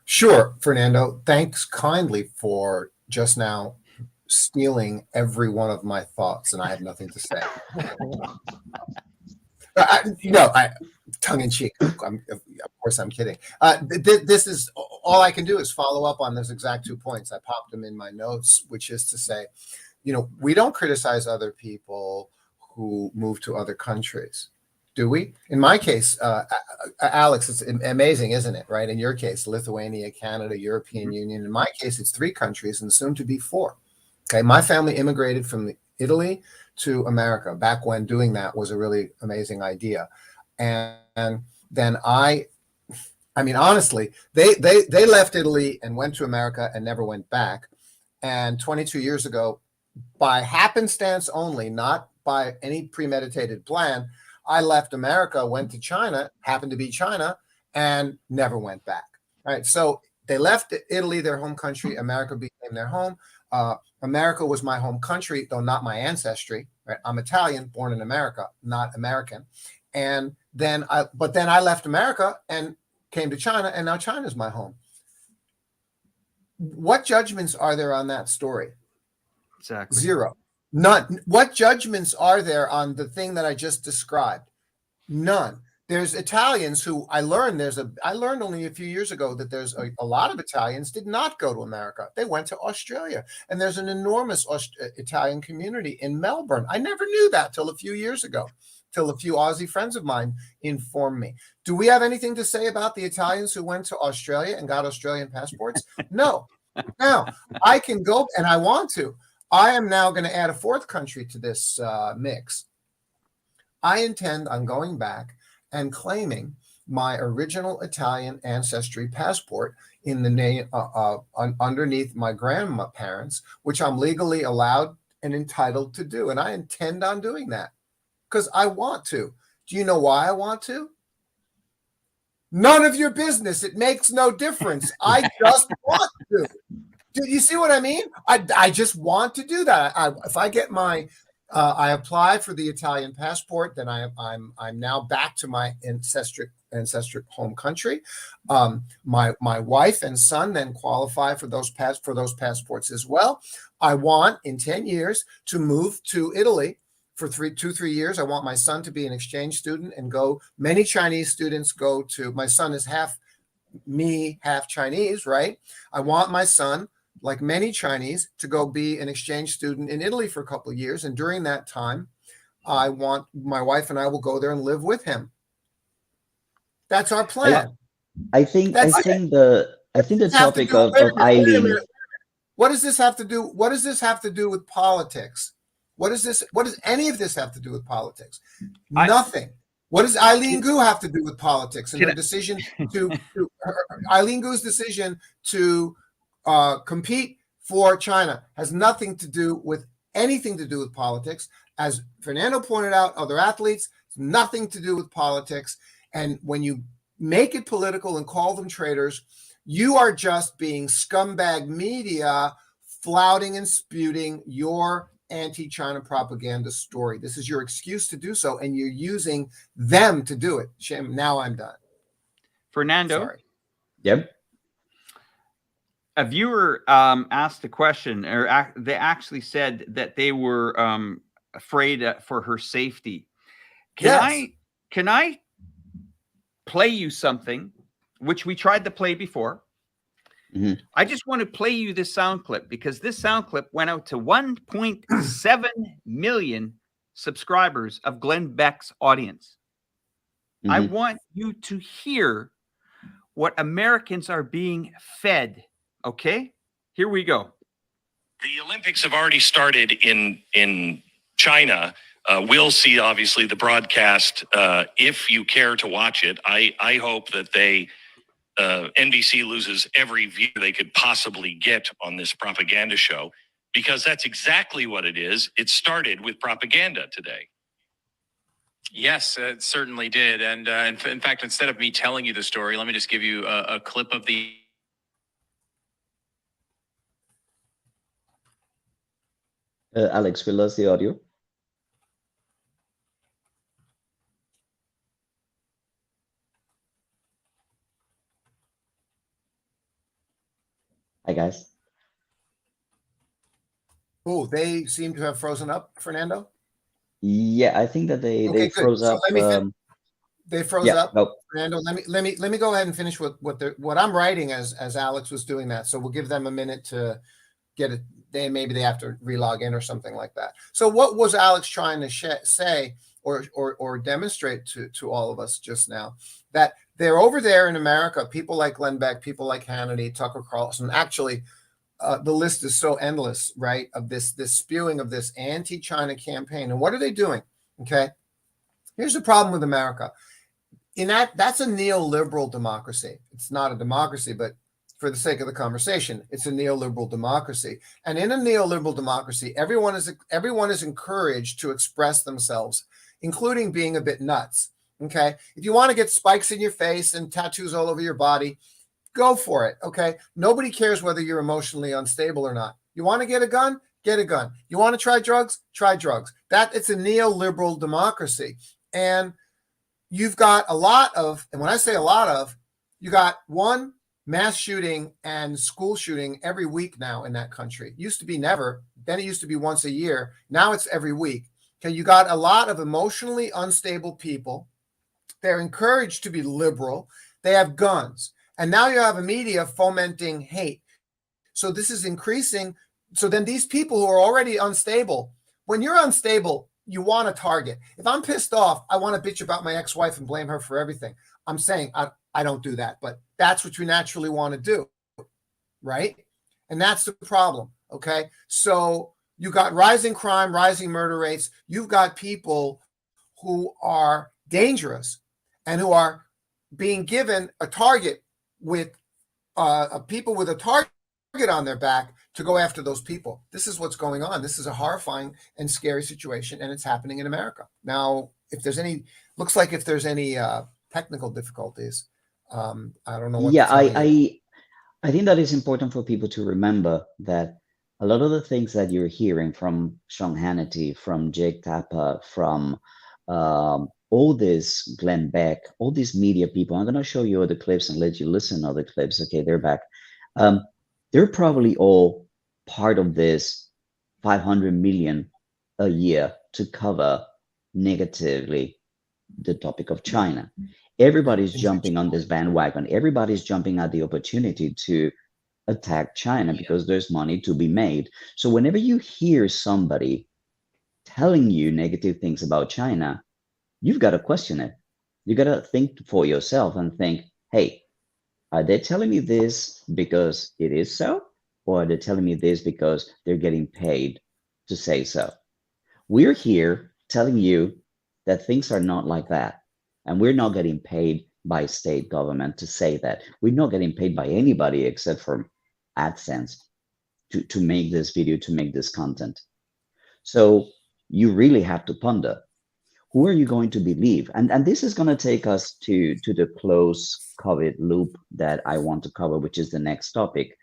Sure, Fernando. Thanks kindly for just now stealing every one of my thoughts, and I have nothing to say. Tongue in cheek. Of course, I'm kidding. This is all I can do is follow up on those exact 2 points. I popped them in my notes, which is to say, we don't criticize other people who move to other countries, do we? In my case, Alex, it's amazing, isn't it? Right? In your case, Lithuania, Canada, European Union. In my case, it's 3 countries and soon to be 4. Okay, my family immigrated from Italy to America back when doing that was a really amazing idea. And then I mean, honestly, they left Italy and went to America and never went back. And 22 years ago, by happenstance only, not by any premeditated plan, I left America, went to China, happened to be China, and never went back. All right. So they left Italy, their home country. America became their home. America was my home country, though not my ancestry. Right? I'm Italian, born in America, not American. And then I left America and came to China, and now China's my home. What judgments are there on that story? Exactly. 0. None. What judgments are there on the thing that I just described? None. There's Italians who I learned only a few years ago that there's a lot of Italians did not go to America. They went to Australia, and there's an enormous Italian community in Melbourne. I never knew that till a few years ago, till a few Aussie friends of mine informed me. Do we have anything to say about the Italians who went to Australia and got Australian passports? No. Now, I can go, and I want to. I am now going to add a 4th country to this mix. I intend on going back and claiming my original Italian ancestry passport in the name underneath my grandparents, which I'm legally allowed and entitled to do. And I intend on doing that because I want to. Do you know why I want to? None of your business. It makes no difference. I just want to. Do you see what I mean? I just want to do that. If I get my I apply for the Italian passport, then I'm now back to my ancestral home country. My wife and son then qualify for those passports as well. I want in 10 years to move to Italy for 3 years. I want my son to be an exchange student and go. Many Chinese students go to. My son is half me, half Chinese, right? I want my son, like many Chinese, to go be an exchange student in Italy for a couple of years. And during that time, I want my wife and I will go there and live with him. That's our plan. I think the topic of Eileen. What does this have to do? What does this have to do with politics? What does any of this have to do with politics? Nothing. What does Eileen Gu have to do with politics and her decision Eileen Gu's decision to compete for China has nothing to do with anything to do with politics. As Fernando pointed out, other athletes, it's nothing to do with politics. And when you make it political and call them traitors, you are just being scumbag media flouting and spewing your anti-China propaganda story. This is your excuse to do so, and you're using them to do it. Shame. Now I'm done. Fernando. Sorry. Yep. A viewer asked a question, or they actually said that they were afraid for her safety. Can I play you something, which we tried to play before? Mm-hmm. I just want to play you this sound clip because this sound clip went out to 1.7 million subscribers of Glenn Beck's audience. Mm-hmm. I want you to hear what Americans are being fed. Okay, here we go. The Olympics have already started in China. We'll see, obviously, the broadcast if you care to watch it. I hope that NBC loses every view they could possibly get on this propaganda show, because that's exactly what it is. It started with propaganda today. Yes, it certainly did. And in fact, instead of me telling you the story, let me just give you a clip of the Alex, we lost the audio. Hi, guys. Oh, they seem to have frozen up, Fernando. Yeah, I think that they Okay, good. froze So up. let me they froze Yeah, up. no. Fernando, let me go ahead and finish what I'm writing as Alex was doing that. So we'll give them a minute to get it. Maybe they have to relog in or something like that. So what was Alex trying to say or demonstrate to all of us just now? That they're over there in America, people like Glenn Beck, people like Hannity, Tucker Carlson. Actually, the list is so endless, right? Of this spewing of this anti-China campaign. And what are they doing? Okay, here's the problem with America. That's a neoliberal democracy. It's not a democracy, but for the sake of the conversation, it's a neoliberal democracy. And in a neoliberal democracy, everyone is encouraged to express themselves, including being a bit nuts. Okay, if you want to get spikes in your face and tattoos all over your body, go for it. Okay, nobody cares whether you're emotionally unstable or not. You want to get a gun? Get a gun. You want to try drugs? Try drugs. It's a neoliberal democracy. And you've got a lot of, and when I say a lot of, you got one mass shooting and school shooting every week now in that country. It used to be never. Then it used to be once a year. Now it's every week. Okay, you got a lot of emotionally unstable people. They're encouraged to be liberal. They have guns. And now you have a media fomenting hate. So this is increasing. So then these people who are already unstable, when you're unstable, you want a target. If I'm pissed off, I want to bitch about my ex-wife and blame her for everything. I'm saying I don't do that, but that's what you naturally want to do, right? And that's the problem, okay? So you got rising crime, rising murder rates. You've got people who are dangerous and who are being given a target with people with a target on their back to go after those people. This is what's going on. This is a horrifying and scary situation, and it's happening in America. Now, if there's any technical difficulties, I don't know what Yeah, to tell you. I think that is important for people to remember that a lot of the things that you're hearing from Sean Hannity, from Jake Tapper, from all this Glenn Beck, all these media people, I'm going to show you other clips and let you listen to other clips. Okay, they're back. They're probably all part of this 500 million a year to cover negatively the topic of China. Everybody's jumping on this bandwagon. Everybody's jumping at the opportunity to attack China because there's money to be made. So whenever you hear somebody telling you negative things about China, you've got to question it. You got to think for yourself and think, hey, are they telling me this because it is so? Or are they telling me this because they're getting paid to say so? We're here telling you that things are not like that. And we're not getting paid by state government to say that. We're not getting paid by anybody except for AdSense to make this video, to make this content. So you really have to ponder, who are you going to believe? And this is going to take us to the closed COVID loop that I want to cover, which is the next topic.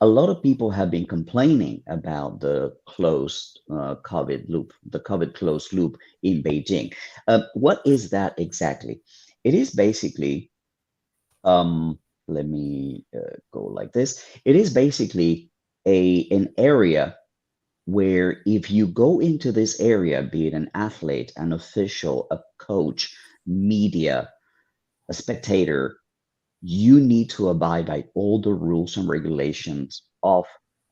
A lot of people have been complaining about the closed COVID loop, the COVID closed loop in Beijing. What is that exactly? It is basically, let me go like this. It is basically an area where if you go into this area, be it an athlete, an official, a coach, media, a spectator, you need to abide by all the rules and regulations of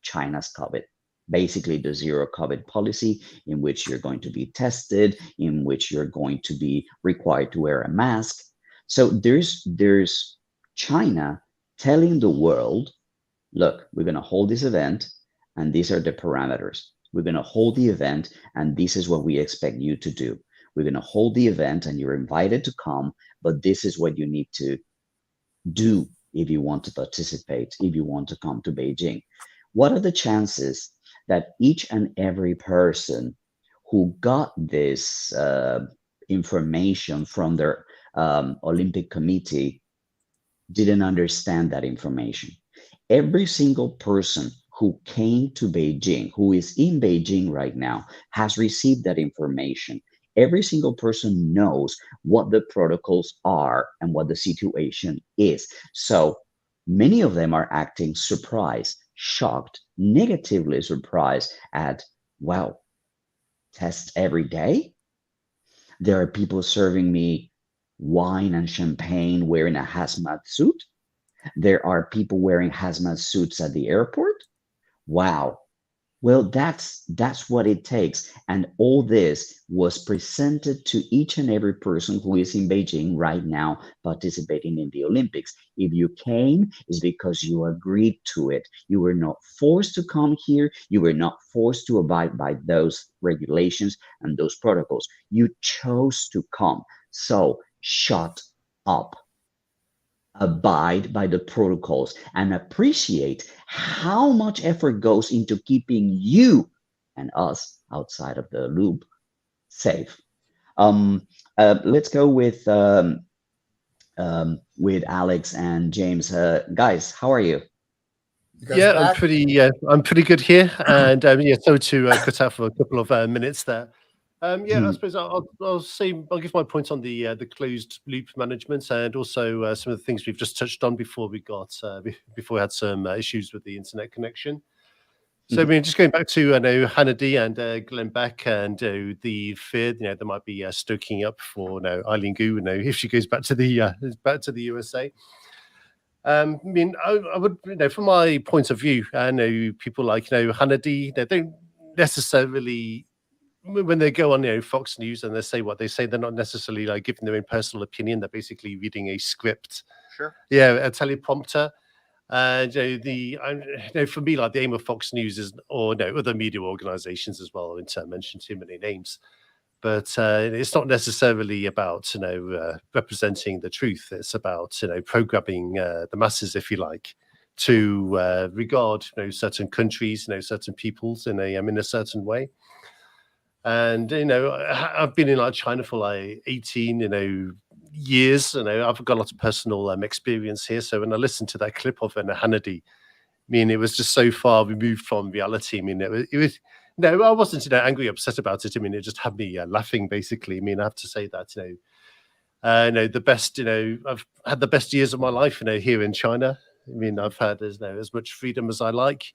China's COVID. Basically, the zero COVID policy, in which you're going to be tested, in which you're going to be required to wear a mask. So there's China telling the world, look, we're going to hold this event, and these are the parameters. We're going to hold the event, and this is what we expect you to do. We're going to hold the event, and you're invited to come, but this is what you need to do if you want to participate, if you want to come to Beijing. What are the chances that each and every person who got this information from their Olympic committee didn't understand that information? Every single person who came to Beijing, who is in Beijing right now, has received that information. Every single person knows what the protocols are and what the situation is. So many of them are acting surprised, shocked, negatively surprised at, wow, tests every day? There are people serving me wine and champagne wearing a hazmat suit. There are people wearing hazmat suits at the airport. Wow. Well, that's what it takes. And all this was presented to each and every person who is in Beijing right now participating in the Olympics. If you came, it's because you agreed to it. You were not forced to come here. You were not forced to abide by those regulations and those protocols. You chose to come. So shut up. Abide by the protocols and appreciate how much effort goes into keeping you and us outside of the loop safe. Let's go with Alex and James. Guys, how are you? You guys Yeah, back? I'm pretty good here, and yeah, so to cut out for a couple of minutes there. Yeah, I suppose I'll give my point on the closed loop management, and also some of the things we've just touched on before we got before we had some issues with the internet connection. So I mean, just going back to Hannity and Glenn Beck and the fear, there might be stoking up for Eileen Gu, if she goes back to the USA. I mean, I would, from my point of view, I know people like Hannity. They don't necessarily, when they go on Fox News and they say what they say, they're not necessarily like giving their own personal opinion. They're basically reading a script. Sure. Yeah, a teleprompter. And for me, like the aim of Fox News is, or other media organizations as well. I won't mention too many names, but it's not necessarily about representing the truth. It's about programming the masses, if you like, to regard certain countries, certain peoples in a certain way. And I've been in China for 18 years. I've got a lot of personal experience here. So when I listened to that clip of Hannity, I mean, it was just so far removed from reality. I mean, it was no, I wasn't angry, upset about it. I mean, it just had me laughing, basically. I mean, I have to say that the best I've had the best years of my life here in China. I mean, I've had as much freedom as I like.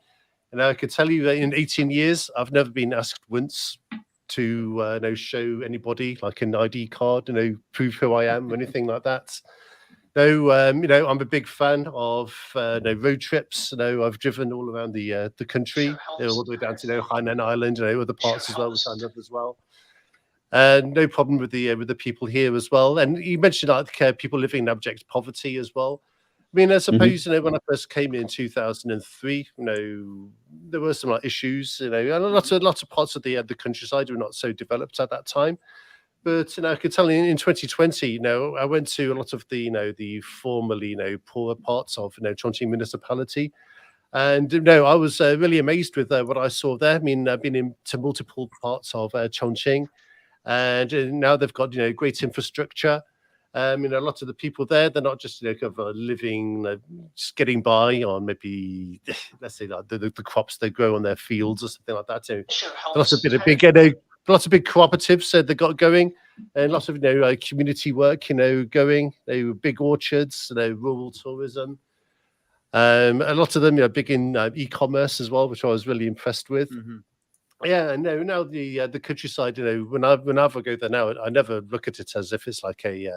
And I could tell you that in 18 years, I've never been asked once to show anybody like an ID card, prove who I am, or anything like that. No, I'm a big fan of road trips. I've driven all around the country, all the way down to Hainan Island, other parts as well, which I love as well. No problem with the people here as well. And you mentioned like people living in abject poverty as well. I mean, I suppose when I first came in 2003, there were some issues. And lots of parts of the countryside were not so developed at that time. But I could tell in 2020, I went to a lot of the the formerly poorer parts of Chongqing municipality, and I was really amazed with what I saw there. I mean, I've been into multiple parts of Chongqing, and now they've got great infrastructure. A lot of the people there, they're not just kind of living, just getting by on maybe, let's say, like the crops they grow on their fields or something like that. Lots of big cooperatives they got going, and lots of community work going. Big orchards, rural tourism. A lot of them big in e-commerce as well, which I was really impressed with. Yeah, no. Now the countryside, whenever I go there now, I never look at it as if it's like a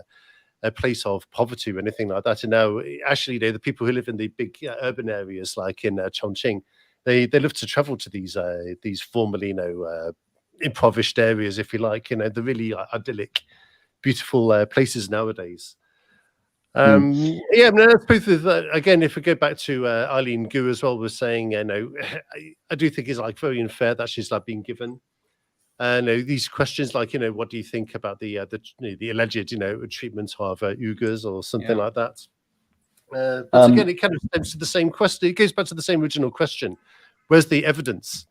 place of poverty or anything like that. And now, actually, the people who live in the big urban areas, like in Chongqing, they love to travel to these formerly impoverished areas, if you like. They're really idyllic, beautiful places nowadays. Yeah, I suppose again, if we go back to Eileen Gu as well, was saying, I do think it's very unfair that she's being given these questions, what do you think about the alleged treatment of Uyghurs or something like that. But again, it kind of stems to the same question. It goes back to the same original question: where's the evidence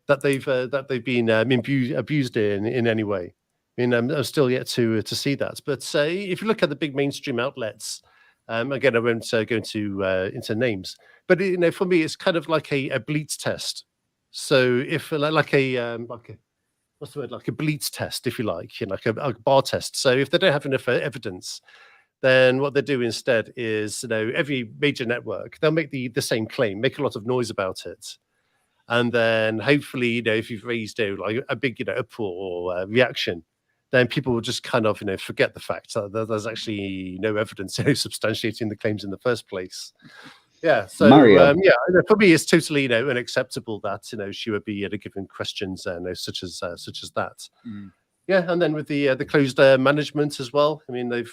that they've been abused in any way? I mean, I'm still yet to see that. But if you look at the big mainstream outlets, again, I won't go into names, But for me, it's kind of like a bleach test. So if like a what's the word, like a bleach test, if you like, like a bar test. So if they don't have enough evidence, then what they do instead is, every major network, they'll make the same claim, make a lot of noise about it. And then hopefully, if you've raised like a big, uproar or reaction, then people will just kind of, forget the fact that there's actually no evidence substantiating the claims in the first place. Yeah. So, Mario. for me, it's totally, unacceptable that, she would be given questions, such as that. Mm. Yeah. And then with the closed management as well. I mean, I'm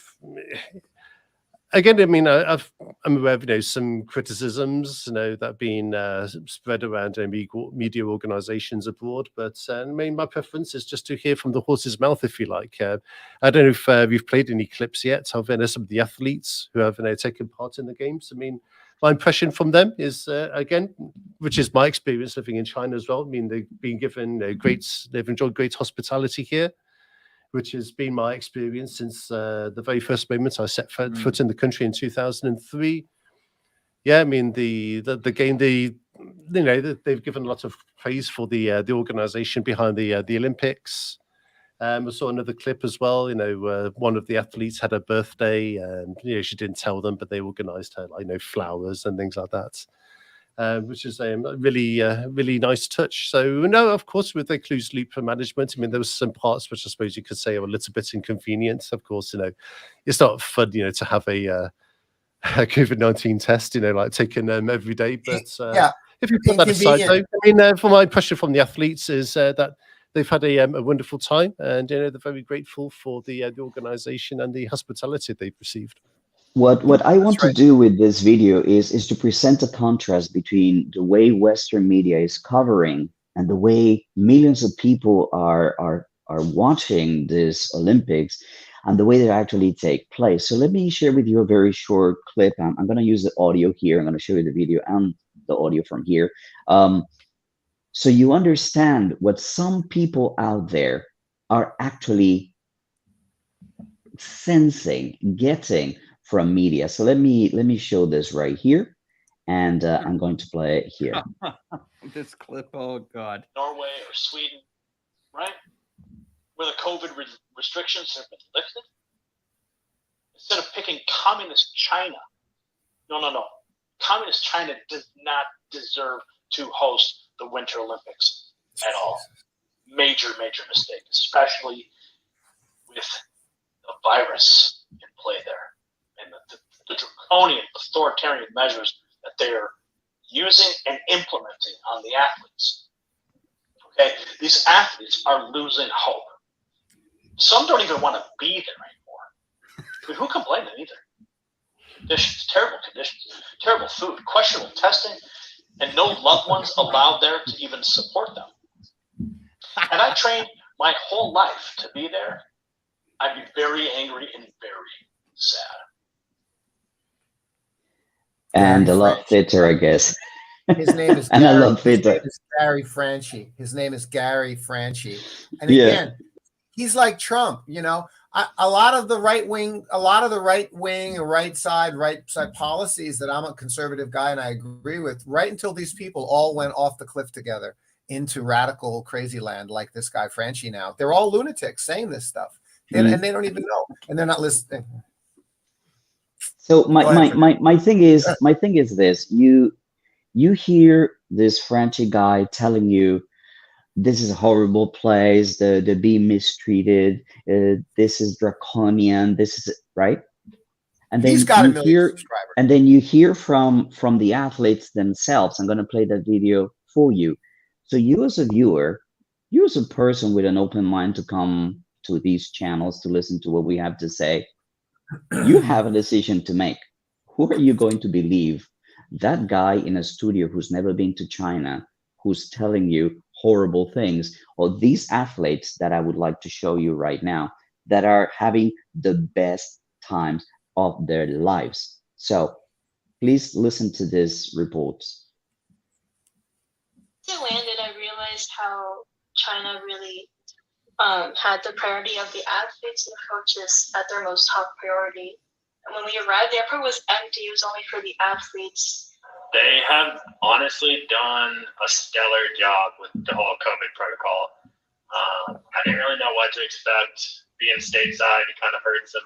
aware of, some criticisms, that have been spread around media organizations abroad. But my preference is just to hear from the horse's mouth, if you like. I don't know if you've played any clips yet of some of the athletes who have taken part in the games. I mean, my impression from them is, again, which is my experience living in China as well. I mean, they've been given they've enjoyed great hospitality here, which has been my experience since the very first moment I set foot in the country in 2003. Yeah, I mean the game, they've given a lot of praise for the organization behind the Olympics. I saw another clip as well. One of the athletes had a birthday, and she didn't tell them, but they organised her flowers and things like that. Which is a really nice touch. So no, of course, with the closed loop management, I mean, there was some parts which I suppose you could say are a little bit inconvenient. Of course, it's not fun, to have a COVID-19 test, like taken every day. But if you put that aside, though, I mean, for my impression from the athletes is that they've had a wonderful time, and they're very grateful for the organisation and the hospitality they've received. What I want to do with this video is to present a contrast between the way Western media is covering and the way millions of people are watching this Olympics and the way they actually take place. So let me share with you a very short clip. I'm going to use the audio here. I'm going to show you the video and the audio from here. So you understand what some people out there are actually sensing, getting from media. So let me show this right here, and I'm going to play it here. This clip, oh God. Norway or Sweden, right? Where the COVID restrictions have been lifted. Instead of picking communist China, no. Communist China does not deserve to host the Winter Olympics at all. Major mistake, especially with the virus in play there. And the draconian, authoritarian measures that they're using and implementing on the athletes. Okay, these athletes are losing hope. Some don't even want to be there anymore. I mean, who can blame them either? Terrible conditions, terrible food, questionable testing, and no loved ones allowed there to even support them. And I trained my whole life to be there. I'd be very angry and very sad. And a lot fitter, I guess. His name is and Gary. I love fitter. His name is Gary Franchi. His name is Gary Franchi. And again, he's like Trump, a lot of the right wing, right side policies that I'm a conservative guy and I agree with, right until these people all went off the cliff together into radical crazy land like this guy Franchi now. They're all lunatics saying this stuff. And they don't even know. And they're not listening. So my thing is this. You hear this Franchi guy telling you this is a horrible place, they're being mistreated, this is draconian, this is right. And then he's got a million subscribers. And then you hear from the athletes themselves. I'm going to play that video for you. So you as a viewer, you as a person with an open mind to come to these channels to listen to what we have to say, you have a decision to make. Who are you going to believe? That guy in a studio who's never been to China, who's telling you horrible things, or these athletes that I would like to show you right now that are having the best times of their lives? So please listen to this report. I landed, I realized how China really had the priority of the athletes and coaches at their most top priority. And when we arrived, the airport was empty. It was only for the athletes. They have honestly done a stellar job with the whole COVID protocol. I didn't really know what to expect. Being stateside, you kind of heard some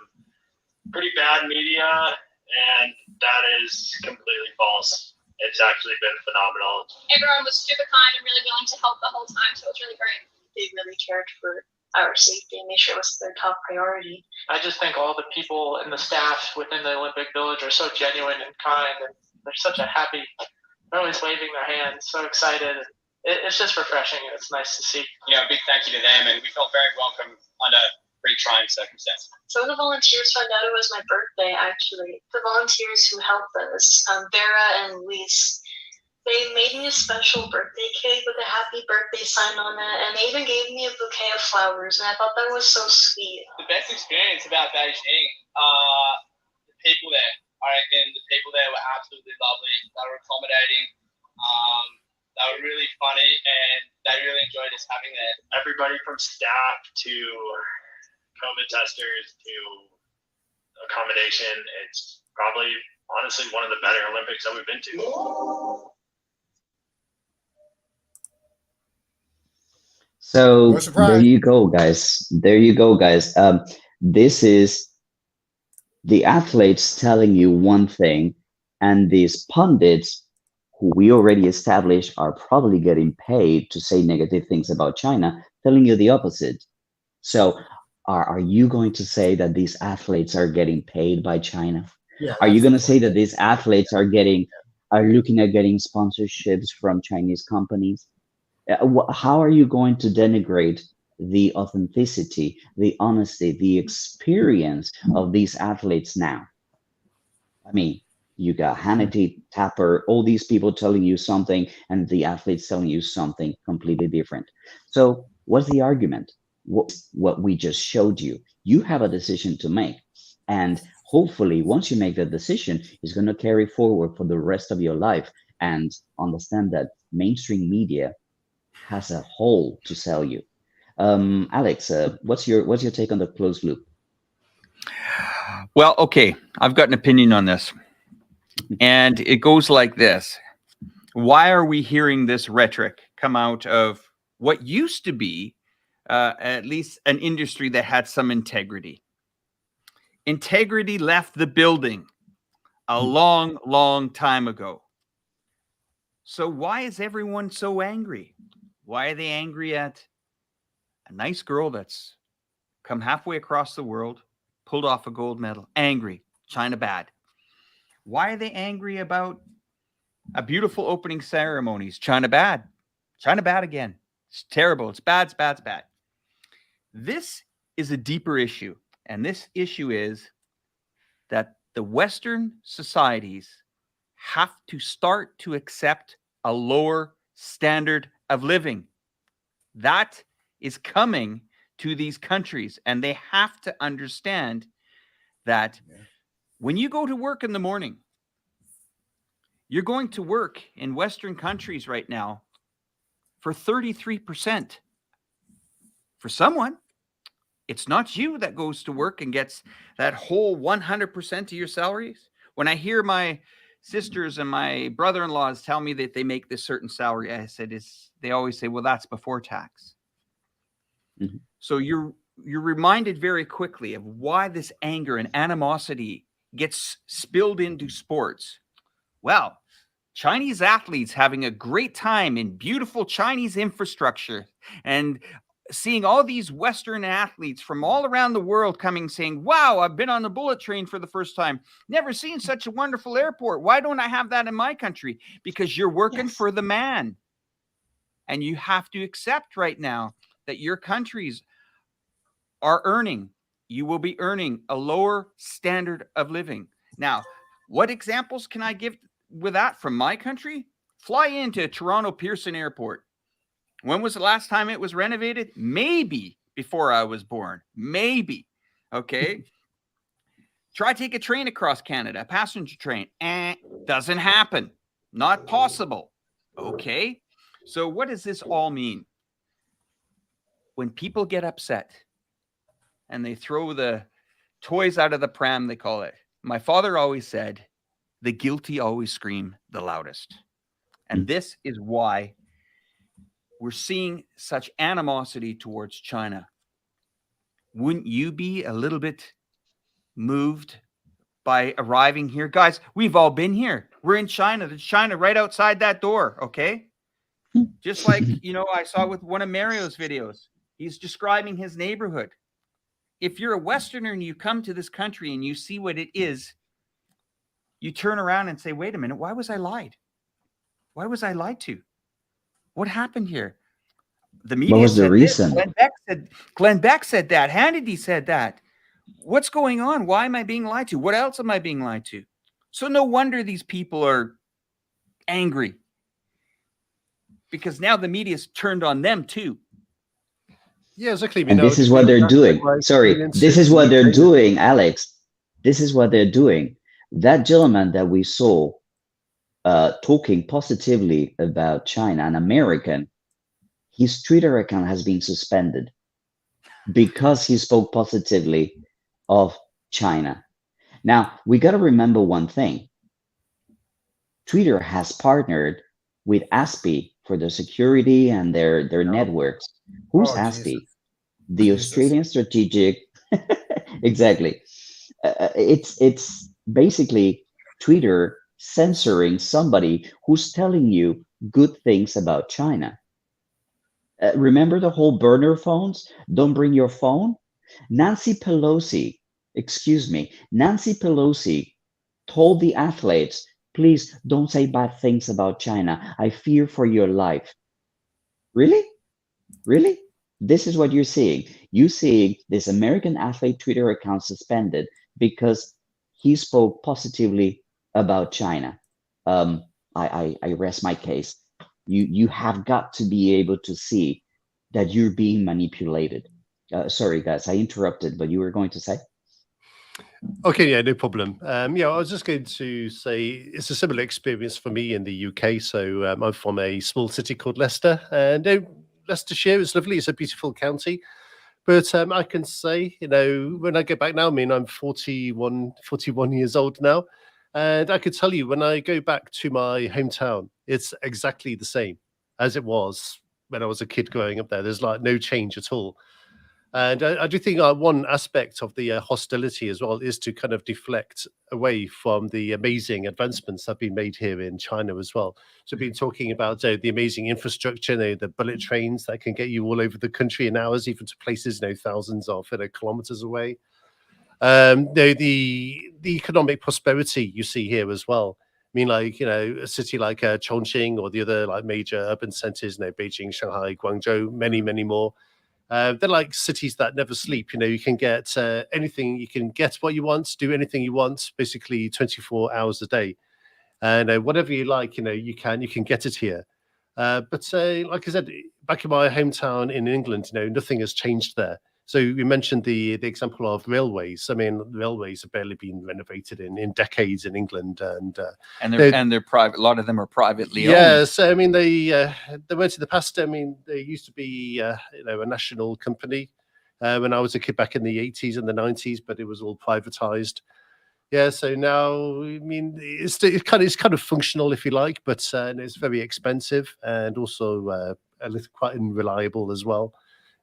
pretty bad media, and that is completely false. It's actually been phenomenal. Everyone was super kind and really willing to help the whole time, so it was really great. They really cared for our safety and made sure it was their top priority. I just think all the people and the staff within the Olympic Village are so genuine and kind, and they're such a happy, they're always waving their hands, so excited. It's just refreshing, and it's nice to see. Big thank you to them, and we felt very welcome under pretty trying circumstances. Some of the volunteers found out it was my birthday, actually. The volunteers who helped us, Vera and Luis, they made me a special birthday cake with a happy birthday sign on it, and they even gave me a bouquet of flowers, and I thought that was so sweet. The best experience about Beijing, the people there. I reckon the people there were absolutely lovely. They were accommodating. They were really funny, and they really enjoyed us having there. Everybody from staff to COVID testers to accommodation, it's probably honestly one of the better Olympics that we've been to. So No surprise. there you go, guys. There you go, guys. This is the athletes telling you one thing, and these pundits, who we already established are probably getting paid to say negative things about China, telling you the opposite. So are you going to say that these athletes are getting paid by China? Yeah, Are you that's going the to say point. that these athletes are looking at getting sponsorships from Chinese companies? How are you going to denigrate the authenticity, the honesty, the experience of these athletes now? I mean, you got Hannity, Tapper, all these people telling you something, and the athletes telling you something completely different. So what's the argument? What we just showed you. You have a decision to make. And hopefully, once you make that decision, it's going to carry forward for the rest of your life, and understand that mainstream media has a hole to sell you. Alex, what's your take on the closed loop? Well, okay, I've got an opinion on this, and it goes like this. Why are we hearing this rhetoric come out of what used to be at least an industry that had some integrity? Integrity left the building a long, long time ago. So why is everyone so angry? Why are they angry at a nice girl that's come halfway across the world, pulled off a gold medal? Angry. China bad. Why are they angry about a beautiful opening ceremonies? China bad. China bad again. It's terrible. It's bad. It's bad. It's bad. This is a deeper issue. And this issue is that the Western societies have to start to accept a lower standard of living. That is coming to these countries, and they have to understand that when you go to work in the morning, you're going to work in Western countries right now for 33%. For someone, it's not you that goes to work and gets that whole 100% of your salaries. When I hear my sisters and my brother-in-laws tell me that they make this certain salary, I said, they always say, well, that's before tax. Mm-hmm. So you're reminded very quickly of why this anger and animosity gets spilled into sports. Well, Chinese athletes having a great time in beautiful Chinese infrastructure and seeing all these Western athletes from all around the world coming saying, wow, I've been on the bullet train for the first time. Never seen such a wonderful airport. Why don't I have that in my country? Because you're working for the man. And you have to accept right now that your countries are earning. You will be earning a lower standard of living. Now, what examples can I give with that from my country? Fly into Toronto Pearson Airport. When was the last time it was renovated? Maybe before I was born. Maybe. Okay. Try take a train across Canada, a passenger train. Doesn't happen. Not possible. Okay. So what does this all mean? When people get upset and they throw the toys out of the pram, they call it. My father always said, the guilty always scream the loudest. And this is why we're seeing such animosity towards China. Wouldn't you be a little bit moved by arriving here? Guys, we've all been here. We're in China. There's China right outside that door, okay? Just like, I saw with one of Mario's videos. He's describing his neighborhood. If you're a Westerner and you come to this country and you see what it is, you turn around and say, wait a minute, why was I lied? Why was I lied to? What happened here? The media What was the said reason? this. Glenn Beck said that. Hannity said that. What's going on? Why am I being lied to? What else am I being lied to? So no wonder these people are angry, because now the media's turned on them too. Yeah, exactly. And this is what they're doing. Sorry, this is what they're doing, Alex. This is what they're doing. That gentleman that we saw talking positively about China, an American, his Twitter account has been suspended because he spoke positively of China. Now, we got to remember one thing. Twitter has partnered with ASPI for their security and their networks. Who's ASPI? Jesus. The Australian Strategic. Exactly. It's basically Twitter censoring somebody who's telling you good things about China. Remember the whole burner phones? Don't bring your phone. Nancy Pelosi told the athletes, please don't say bad things about China. I fear for your life. Really? Really? This is what you're seeing. You're seeing this American athlete Twitter account suspended because he spoke positively about China. I rest my case. You have got to be able to see that you're being manipulated. Sorry, guys, I interrupted, but you were going to say? Okay, yeah, no problem. I was just going to say it's a similar experience for me in the UK. So I'm from a small city called Leicester, and Leicestershire is lovely. It's a beautiful county. But I can say, when I get back now, I'm 41 years old now. And I could tell you, when I go back to my hometown, it's exactly the same as it was when I was a kid growing up there. There's like no change at all. And I do think one aspect of the hostility as well is to kind of deflect away from the amazing advancements that have been made here in China as well. So we've been talking about the amazing infrastructure, the bullet trains that can get you all over the country in hours, even to places thousands of kilometers away. The economic prosperity you see here as well. A city like Chongqing or the other major urban centers, Beijing, Shanghai, Guangzhou, many, many more. They're like cities that never sleep. You can get anything, you can get what you want, do anything you want, basically 24 hours a day. And whatever you like, you can get it here. But like I said, back in my hometown in England, nothing has changed there. So you mentioned the example of railways. Railways have barely been renovated in decades in England, and they're private. A lot of them are privately owned. Yeah, so they went in the past. They used to be a national company when I was a kid back in the 80s and the 90s, but it was all privatized. Yeah, so now it's kind of functional if you like, but it's very expensive and also quite unreliable as well.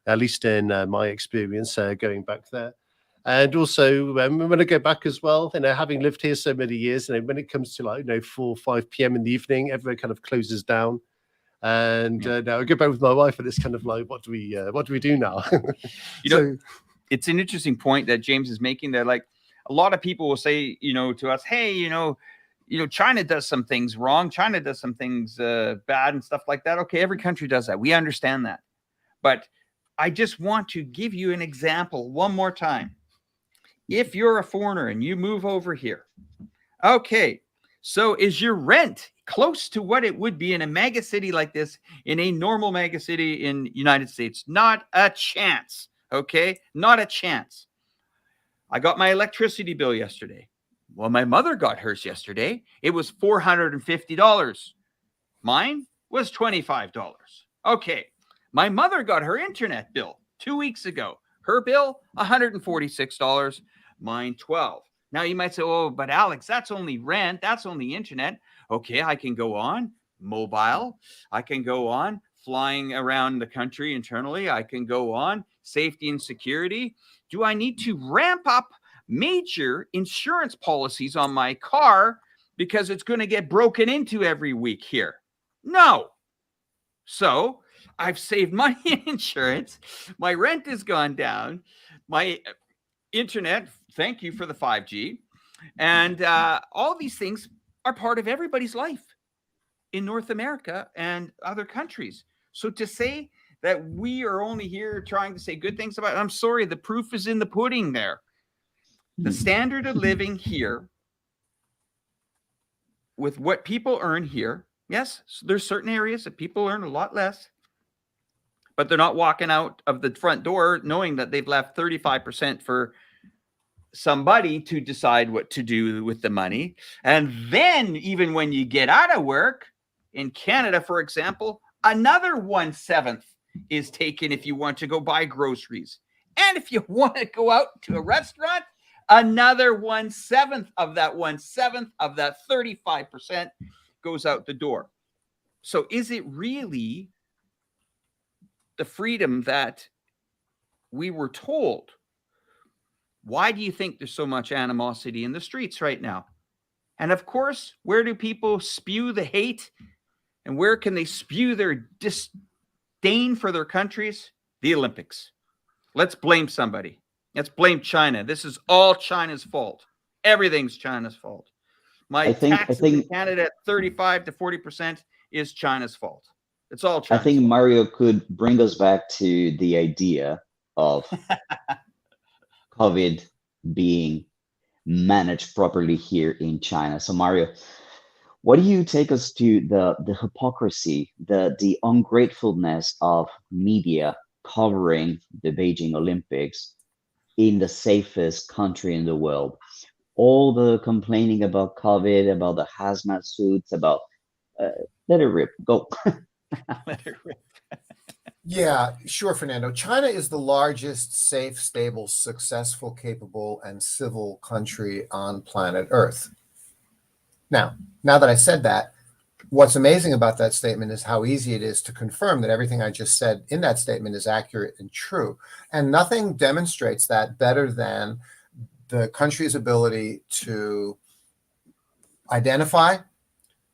At least in my experience going back there. And also when I go back as well, having lived here so many years, when it comes to 4 or 5 p.m. in the evening, everyone kind of closes down. And now I go back with my wife and it's kind of like, what do we do now? It's an interesting point that James is making there. Like a lot of people will say, to us, hey, China does some things wrong. China does some things bad and stuff like that. Okay, every country does that. We understand that. But I just want to give you an example one more time. If you're a foreigner and you move over here, okay, so is your rent close to what it would be in a mega city like this, in a normal mega city in the United States? Not a chance, okay? Not a chance. I got my electricity bill yesterday. Well, my mother got hers yesterday. It was $450. Mine was $25. Okay. My mother got her internet bill 2 weeks ago. Her bill, $146. Mine, $12. Now you might say, oh, but Alex, that's only rent. That's only internet. Okay, I can go on mobile. I can go on flying around the country internally. I can go on safety and security. Do I need to ramp up major insurance policies on my car because it's going to get broken into every week here? No. So I've saved money in insurance. My rent has gone down. My internet, thank you for the 5G. And all these things are part of everybody's life in North America and other countries. So to say that we are only here trying to say good things about it, I'm sorry, the proof is in the pudding there. The standard of living here with what people earn here, yes, there's certain areas that people earn a lot less, but they're not walking out of the front door knowing that they've left 35% for somebody to decide what to do with the money. And then even when you get out of work in Canada, for example, another 1/7 is taken if you want to go buy groceries. And if you want to go out to a restaurant, another 1/7 of that 1/7 of that 35% goes out the door. So is it really the freedom that we were told? Why do you think there's so much animosity in the streets right now? And of course, where do people spew the hate? And where can they spew their disdain for their countries? The Olympics. Let's blame somebody. Let's blame China. This is all China's fault. Everything's China's fault. My taxes in Canada at 35 to 40% is China's fault. It's all China's I think fault. Mario could bring us back to the idea of COVID being managed properly here in China. So Mario, what do you take us to the hypocrisy, the ungratefulness of media covering the Beijing Olympics in the safest country in the world? All the complaining about COVID, about the hazmat suits, about let it rip, go. Let it rip. Yeah, sure, Fernando. China is the largest, safe, stable, successful, capable, and civil country on planet Earth. Now that I said that, what's amazing about that statement is how easy it is to confirm that everything I just said in that statement is accurate and true. And nothing demonstrates that better than the country's ability to identify,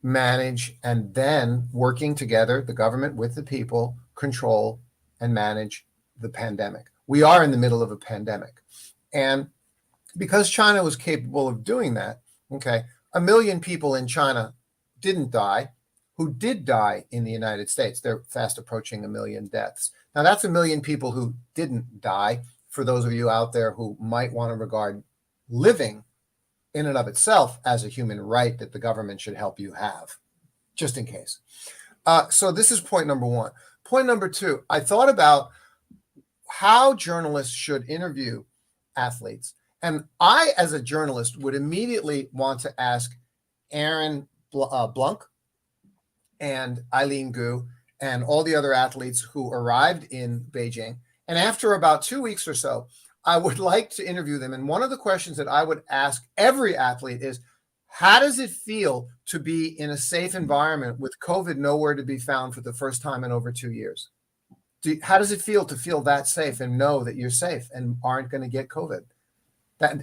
manage, and then working together, the government with the people, control and manage the pandemic. We are in the middle of a pandemic. And because China was capable of doing that, okay, 1 million people in China didn't die. Who did die in the United States? They're fast approaching 1 million deaths. Now that's 1 million people who didn't die. For those of you out there who might want to regard living in and of itself as a human right that the government should help you have, just in case. So this is point number one. Point number two, I thought about how journalists should interview athletes. And I, as a journalist, would immediately want to ask Aaron Blunk and Eileen Gu and all the other athletes who arrived in Beijing. And after about 2 weeks or so, I would like to interview them. And one of the questions that I would ask every athlete is, how does it feel to be in a safe environment with COVID nowhere to be found for the first time in over 2 years? How does it feel to feel that safe and know that you're safe and aren't going to get COVID?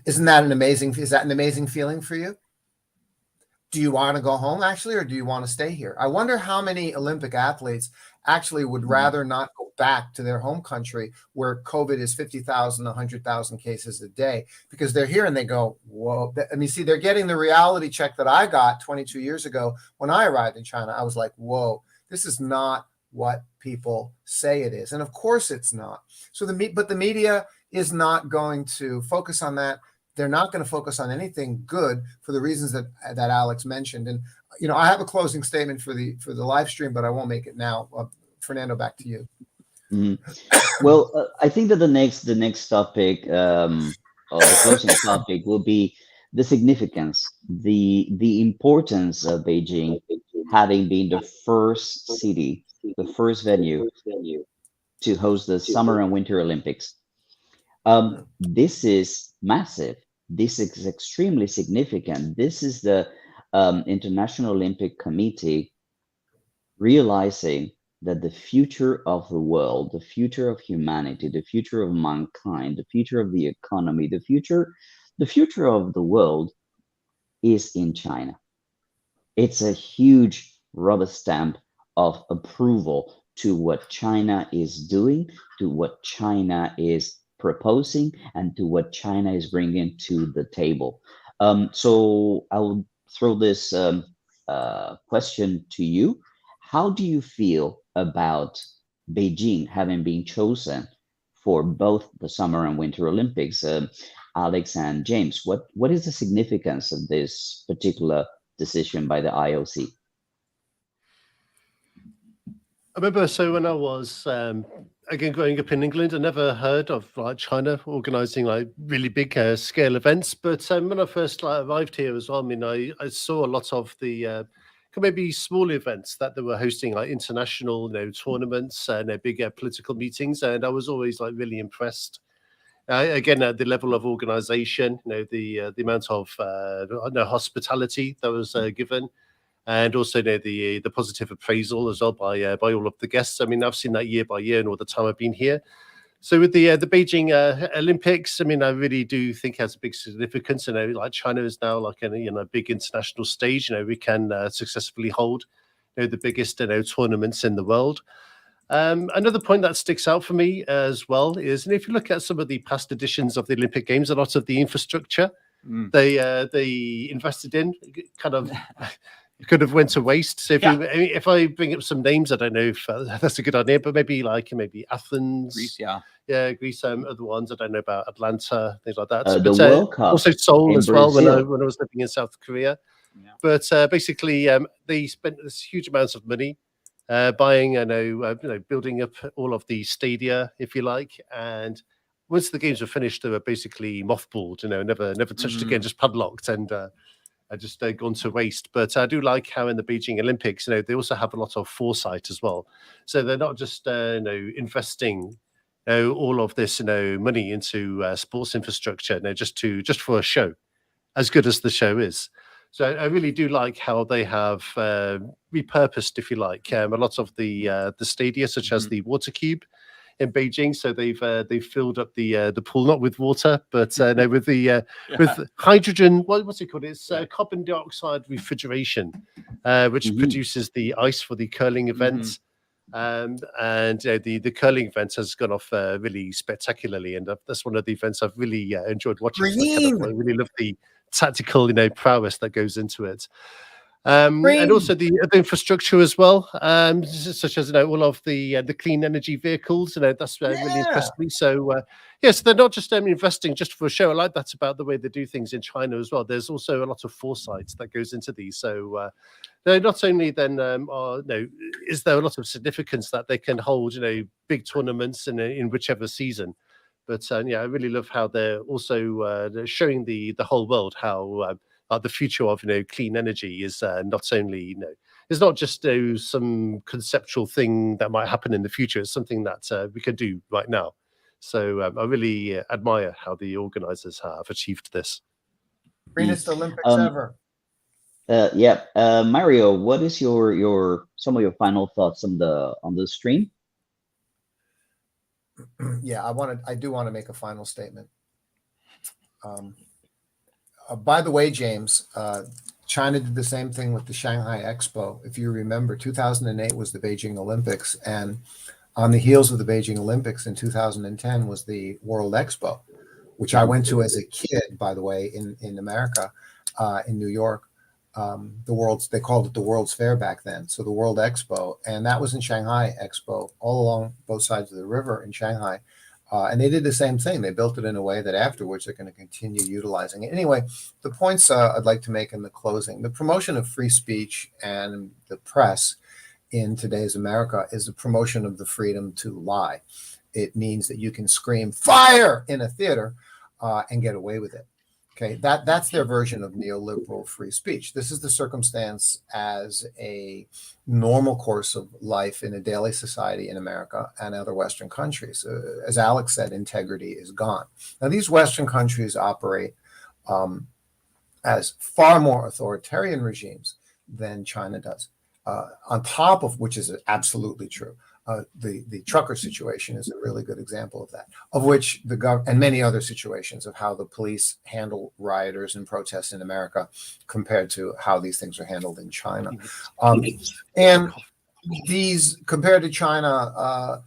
Is that an amazing feeling for you? Do you want to go home actually, or do you want to stay here? I wonder how many Olympic athletes actually would rather not go back to their home country where COVID is 50,000, 100,000 cases a day, because they're here and they go, whoa. I mean, see, they're getting the reality check that I got 22 years ago when I arrived in China. I was like, whoa, this is not what people say it is. And of course it's not. But the media is not going to focus on that. They're not going to focus on anything good for the reasons that Alex mentioned. And I have a closing statement for the live stream, but I won't make it now. Fernando, back to you. Mm-hmm. Well, I think that the next topic, or the closing topic, will be the significance, the importance of Beijing having been the first city, the first venue to host the Summer and Winter Olympics. This is massive. this is extremely significant. This is the International Olympic Committee realizing that the future of the world, the future of humanity, the future of mankind, the future of the economy, the future of the world is in China. It's a huge rubber stamp of approval to what China is doing, to what China is proposing, and to what China is bringing to the table. So I'll throw this question to you. How do you feel about Beijing having been chosen for both the Summer and Winter Olympics? Alex and James, what is the significance of this particular decision by the IOC? I remember, so when I was again growing up in England, I never heard of like China organizing like really big scale events. But when I first arrived here as well, I mean, I saw a lot of the maybe small events that they were hosting, like international, tournaments and big political meetings, and I was always like really impressed. Again, at the level of organization, the amount of hospitality that was given, and also the positive appraisal as well by all of the guests. I mean, I've seen that year by year and all the time I've been here. So with the Beijing Olympics, I mean, I really do think it has a big significance. Like China is now like a big international stage. We can successfully hold the biggest tournaments in the world. Another point that sticks out for me as well is, and if you look at some of the past editions of the Olympic Games, a lot of the infrastructure they invested in kind of could have went to waste. So if I bring up some names, I don't know if that's a good idea, but maybe Athens, Greece, Greece, other ones I don't know about, Atlanta, things like that. The World Cup, also Seoul as well when I was living in South Korea. Yeah. But basically, they spent this huge amounts of money buying, building up all of the stadia, if you like, and once the games were finished, they were basically mothballed, never touched again, just padlocked and just gone to waste. But I do like how in the Beijing Olympics, they also have a lot of foresight as well. So they're not just investing all of this money into sports infrastructure, just for a show, as good as the show is. So I really do like how they have repurposed, if you like, a lot of the stadia, such as the water cube in Beijing. So they've filled up the pool not with water, but with the with hydrogen. What's it called? It's carbon dioxide refrigeration, which produces the ice for the curling events. And the curling event has gone off really spectacularly, and that's one of the events I've really enjoyed watching. I really love the tactical prowess that goes into it. And also the infrastructure as well, such as all of the clean energy vehicles. That's really impressed me. So so they're not just investing just for a show. I like that about the way they do things in China as well. There's also a lot of foresight that goes into these. So not only then is there a lot of significance that they can hold big tournaments in whichever season, but I really love how they're also showing the whole world how the future of clean energy is not only it's not just some conceptual thing that might happen in the future. It's something that we can do right now. So I really admire how the organizers have achieved this. Greenest Olympics ever. Mario, what is some of your final thoughts on the stream? I do want to make a final statement. By the way, James, China did the same thing with the Shanghai Expo. If you remember, 2008 was the Beijing Olympics, and on the heels of the Beijing Olympics in 2010 was the World Expo, which I went to as a kid, by the way, in America, in New York. They called it the World's Fair back then. So the World Expo, and that was in Shanghai Expo, all along both sides of the river in Shanghai. And they did the same thing. They built it in a way that afterwards they're going to continue utilizing it. Anyway, the points I'd like to make in the closing: the promotion of free speech and the press in today's America is the promotion of the freedom to lie. It means that you can scream "fire" in a theater and get away with it. Okay, that's their version of neoliberal free speech. This is the circumstance as a normal course of life in a daily society in America and other Western countries. As Alex said, integrity is gone. Now, these Western countries operate as far more authoritarian regimes than China does. On top of which is absolutely true. The trucker situation is a really good example of that, of which the government and many other situations of how the police handle rioters and protests in America compared to how these things are handled in China. And these compared to China,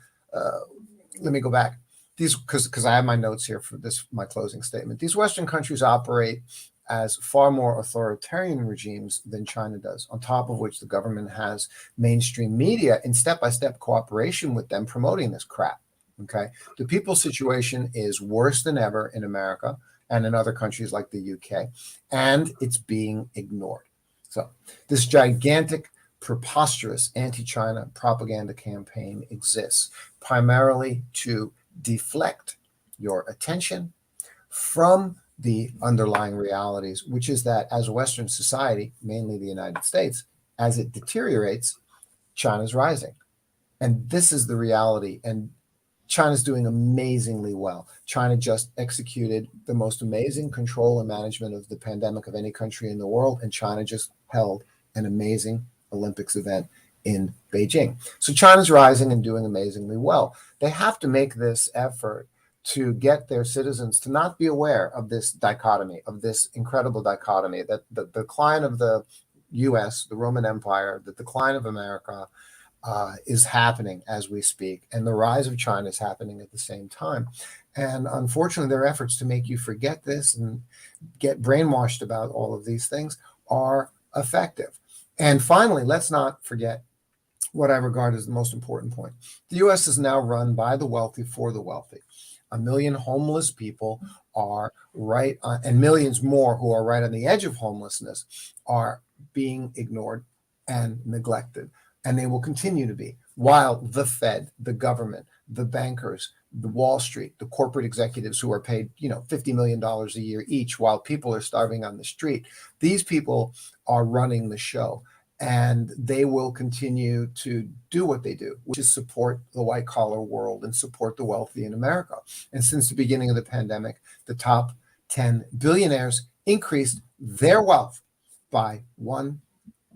let me go back. These because I have my notes here for this, my closing statement. These Western countries operate as far more authoritarian regimes than China does, on top of which the government has mainstream media in step-by-step cooperation with them promoting this crap, okay? The people's situation is worse than ever in America and in other countries like the UK, and it's being ignored. So this gigantic, preposterous anti-China propaganda campaign exists primarily to deflect your attention from the underlying realities, which is that as a Western society, mainly the United States, as it deteriorates, China's rising. And this is the reality. And China's doing amazingly well. China just executed the most amazing control and management of the pandemic of any country in the world. And China just held an amazing Olympics event in Beijing. So China's rising and doing amazingly well. They have to make this effort to get their citizens to not be aware of this dichotomy, of this incredible dichotomy, that the decline of the US, the Roman Empire, the decline of America is happening as we speak, and the rise of China is happening at the same time. And unfortunately, their efforts to make you forget this and get brainwashed about all of these things are effective. And finally, let's not forget what I regard as the most important point. The US is now run by the wealthy for the wealthy. 1 million homeless people are right on, and millions more who are right on the edge of homelessness are being ignored and neglected. And they will continue to be, while the Fed, the government, the bankers, the Wall Street, the corporate executives who are paid, $50 million a year each, while people are starving on the street, these people are running the show. And they will continue to do what they do, which is support the white collar world and support the wealthy in America. And since the beginning of the pandemic, the top 10 billionaires increased their wealth by $1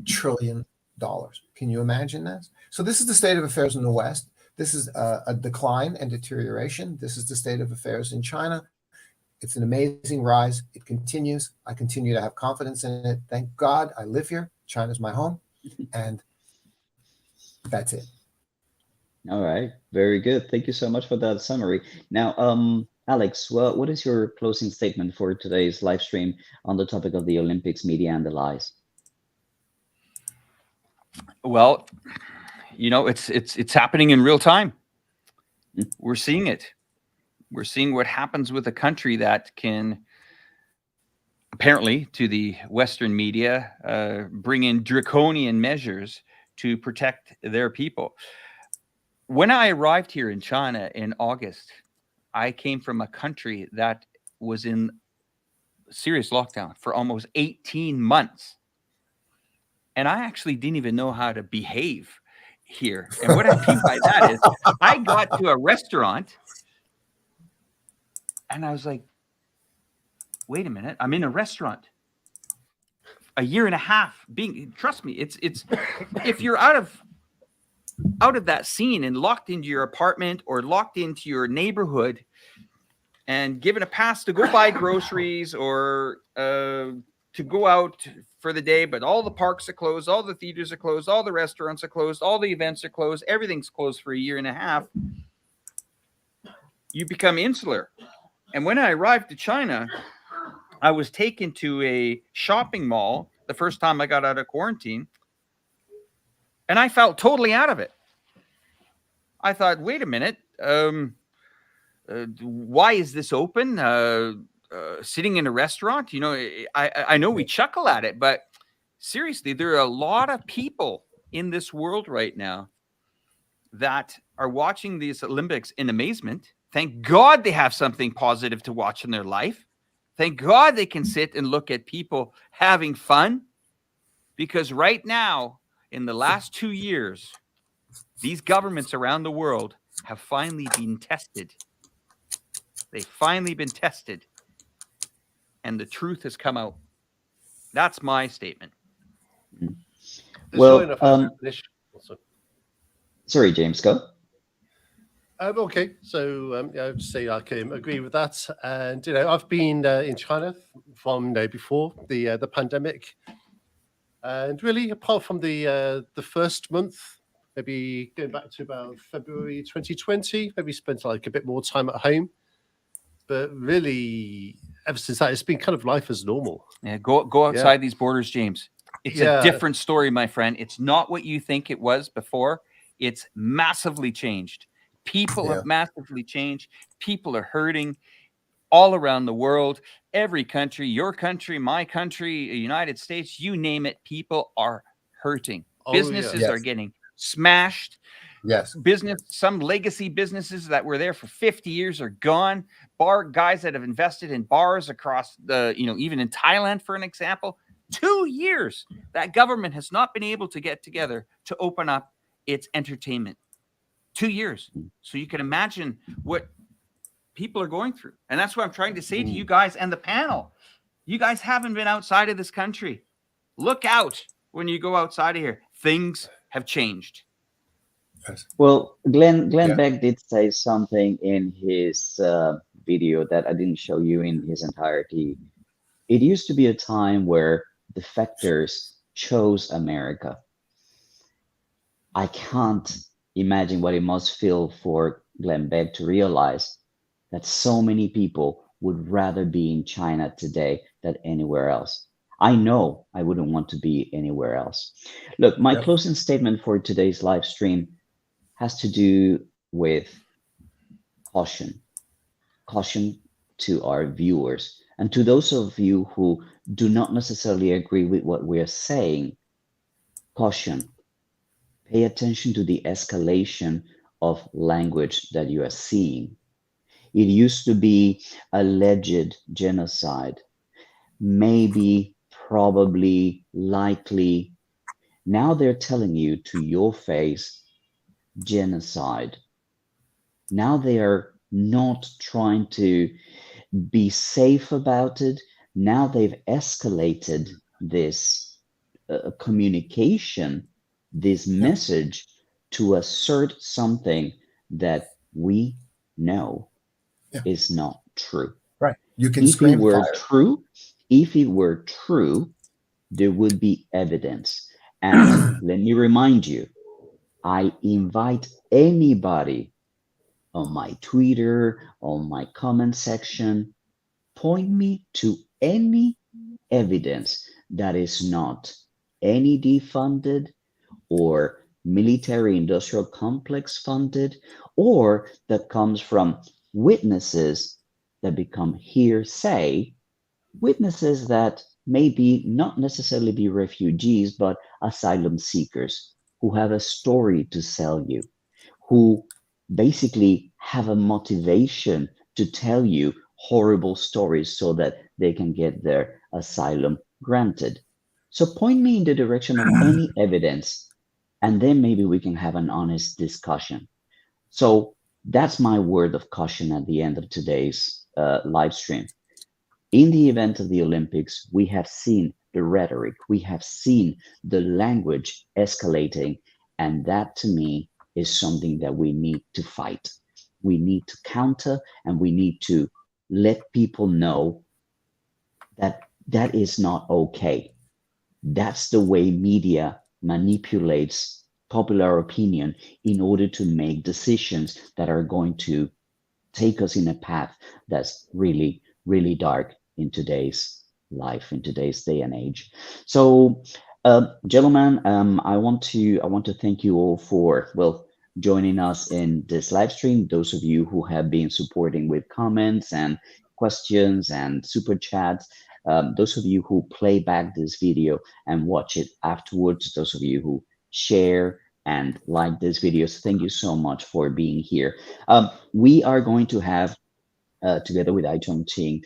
trillion. Can you imagine this? So this is the state of affairs in the West. This is a decline and deterioration. This is the state of affairs in China. It's an amazing rise. It continues. I continue to have confidence in it. Thank God I live here. China's my home, and that's it. All right, very good. Thank you so much for that summary. Now, Alex, what is your closing statement for today's live stream on the topic of the Olympics, media, and the lies? Well, it's happening in real time. We're seeing it. We're seeing what happens with a country that can, apparently, to the Western media, bring in draconian measures to protect their people. When I arrived here in China in August, I came from a country that was in serious lockdown for almost 18 months. And I actually didn't even know how to behave here. And what I mean by that is I got to a restaurant and I was like, wait a minute, I'm in a restaurant. A year and a half trust me, it's if you're out of that scene and locked into your apartment or locked into your neighborhood and given a pass to go buy groceries or to go out for the day, but all the parks are closed, all the theaters are closed, all the restaurants are closed, all the events are closed, everything's closed for a year and a half, you become insular. And when I arrived to China, I was taken to a shopping mall the first time I got out of quarantine, and I felt totally out of it. I thought, wait a minute, why is this open? Sitting in a restaurant, I know we chuckle at it, but seriously, there are a lot of people in this world right now that are watching these Olympics in amazement. Thank God they have something positive to watch in their life. Thank God they can sit and look at people having fun, because right now, in the last 2 years, these governments around the world have finally been tested. They've finally been tested. and the truth has come out. That's my statement. Well, sorry, James, go. Okay, so yeah, I would say I can agree with that. And I've been in China from before the pandemic, and really, apart from the first month, maybe going back to about February 2020, maybe spent like a bit more time at home. But really, ever since that, it's been kind of life as normal. Yeah, go outside these borders, James. It's a different story, my friend. It's not what you think it was before. It's massively changed. People have massively changed. People are hurting all around the world. Every country, your country, my country, United States, you name it, people are hurting. Businesses are getting smashed. Yes. Some legacy businesses that were there for 50 years are gone. Guys that have invested in bars across the, even in Thailand, for an example, 2 years that government has not been able to get together to open up its entertainment. 2 years. So you can imagine what people are going through. And that's what I'm trying to say to you guys and the panel. You guys haven't been outside of this country. Look out when you go outside of here. Things have changed. Well, Glenn Beck did say something in his video that I didn't show you in his entirety. It used to be a time where defectors chose America. I can't imagine what it must feel for Glenn Beck to realize that so many people would rather be in China today than anywhere else. I know I wouldn't want to be anywhere else. Look, my closing statement for today's live stream has to do with caution. Caution to our viewers and to those of you who do not necessarily agree with what we're saying. Caution. Pay attention to the escalation of language that you are seeing. It used to be alleged genocide, maybe, probably, likely. Now they're telling you to your face, genocide. Now they are not trying to be safe about it. Now they've escalated this communication, this message, to assert something that we know is not true. Right. You can if scream it were fire. true, if it were true, there would be evidence. And let me remind you, I invite anybody on my Twitter, on my comment section, point me to any evidence that is not NED funded or military industrial complex funded, or that comes from witnesses that become hearsay, witnesses that maybe not necessarily be refugees, but asylum seekers who have a story to sell you, who basically have a motivation to tell you horrible stories so that they can get their asylum granted. So point me in the direction of any evidence, and then maybe we can have an honest discussion. So that's my word of caution at the end of today's live stream. In the event of the Olympics, we have seen the rhetoric, we have seen the language escalating, and that to me is something that we need to fight. We need to counter, and we need to let people know that that is not okay. That's the way media manipulates popular opinion in order to make decisions that are going to take us in a path that's really, really dark in today's life, in today's day and age. So, gentlemen, I want to thank you all for, well, joining us in this live stream. Those of you who have been supporting with comments and questions and super chats, those of you who play back this video and watch it afterwards, those of you who share and like this video, thank you so much for being here. We are going to have, together with iChongqing,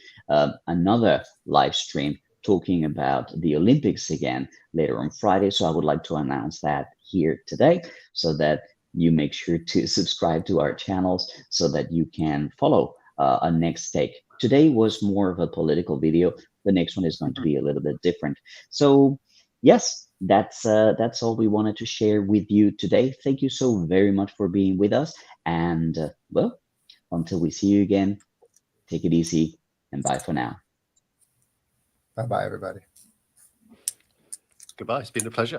another live stream talking about the Olympics again later on Friday. So I would like to announce that here today so that you make sure to subscribe to our channels so that you can follow a next take. Today was more of a political video. the next one is going to be a little bit different. So yes, that's all we wanted to share with you today. Thank you so very much for being with us, and well, until we see you again, take it easy and bye for now. Bye-bye, everybody. Goodbye. It's been a pleasure.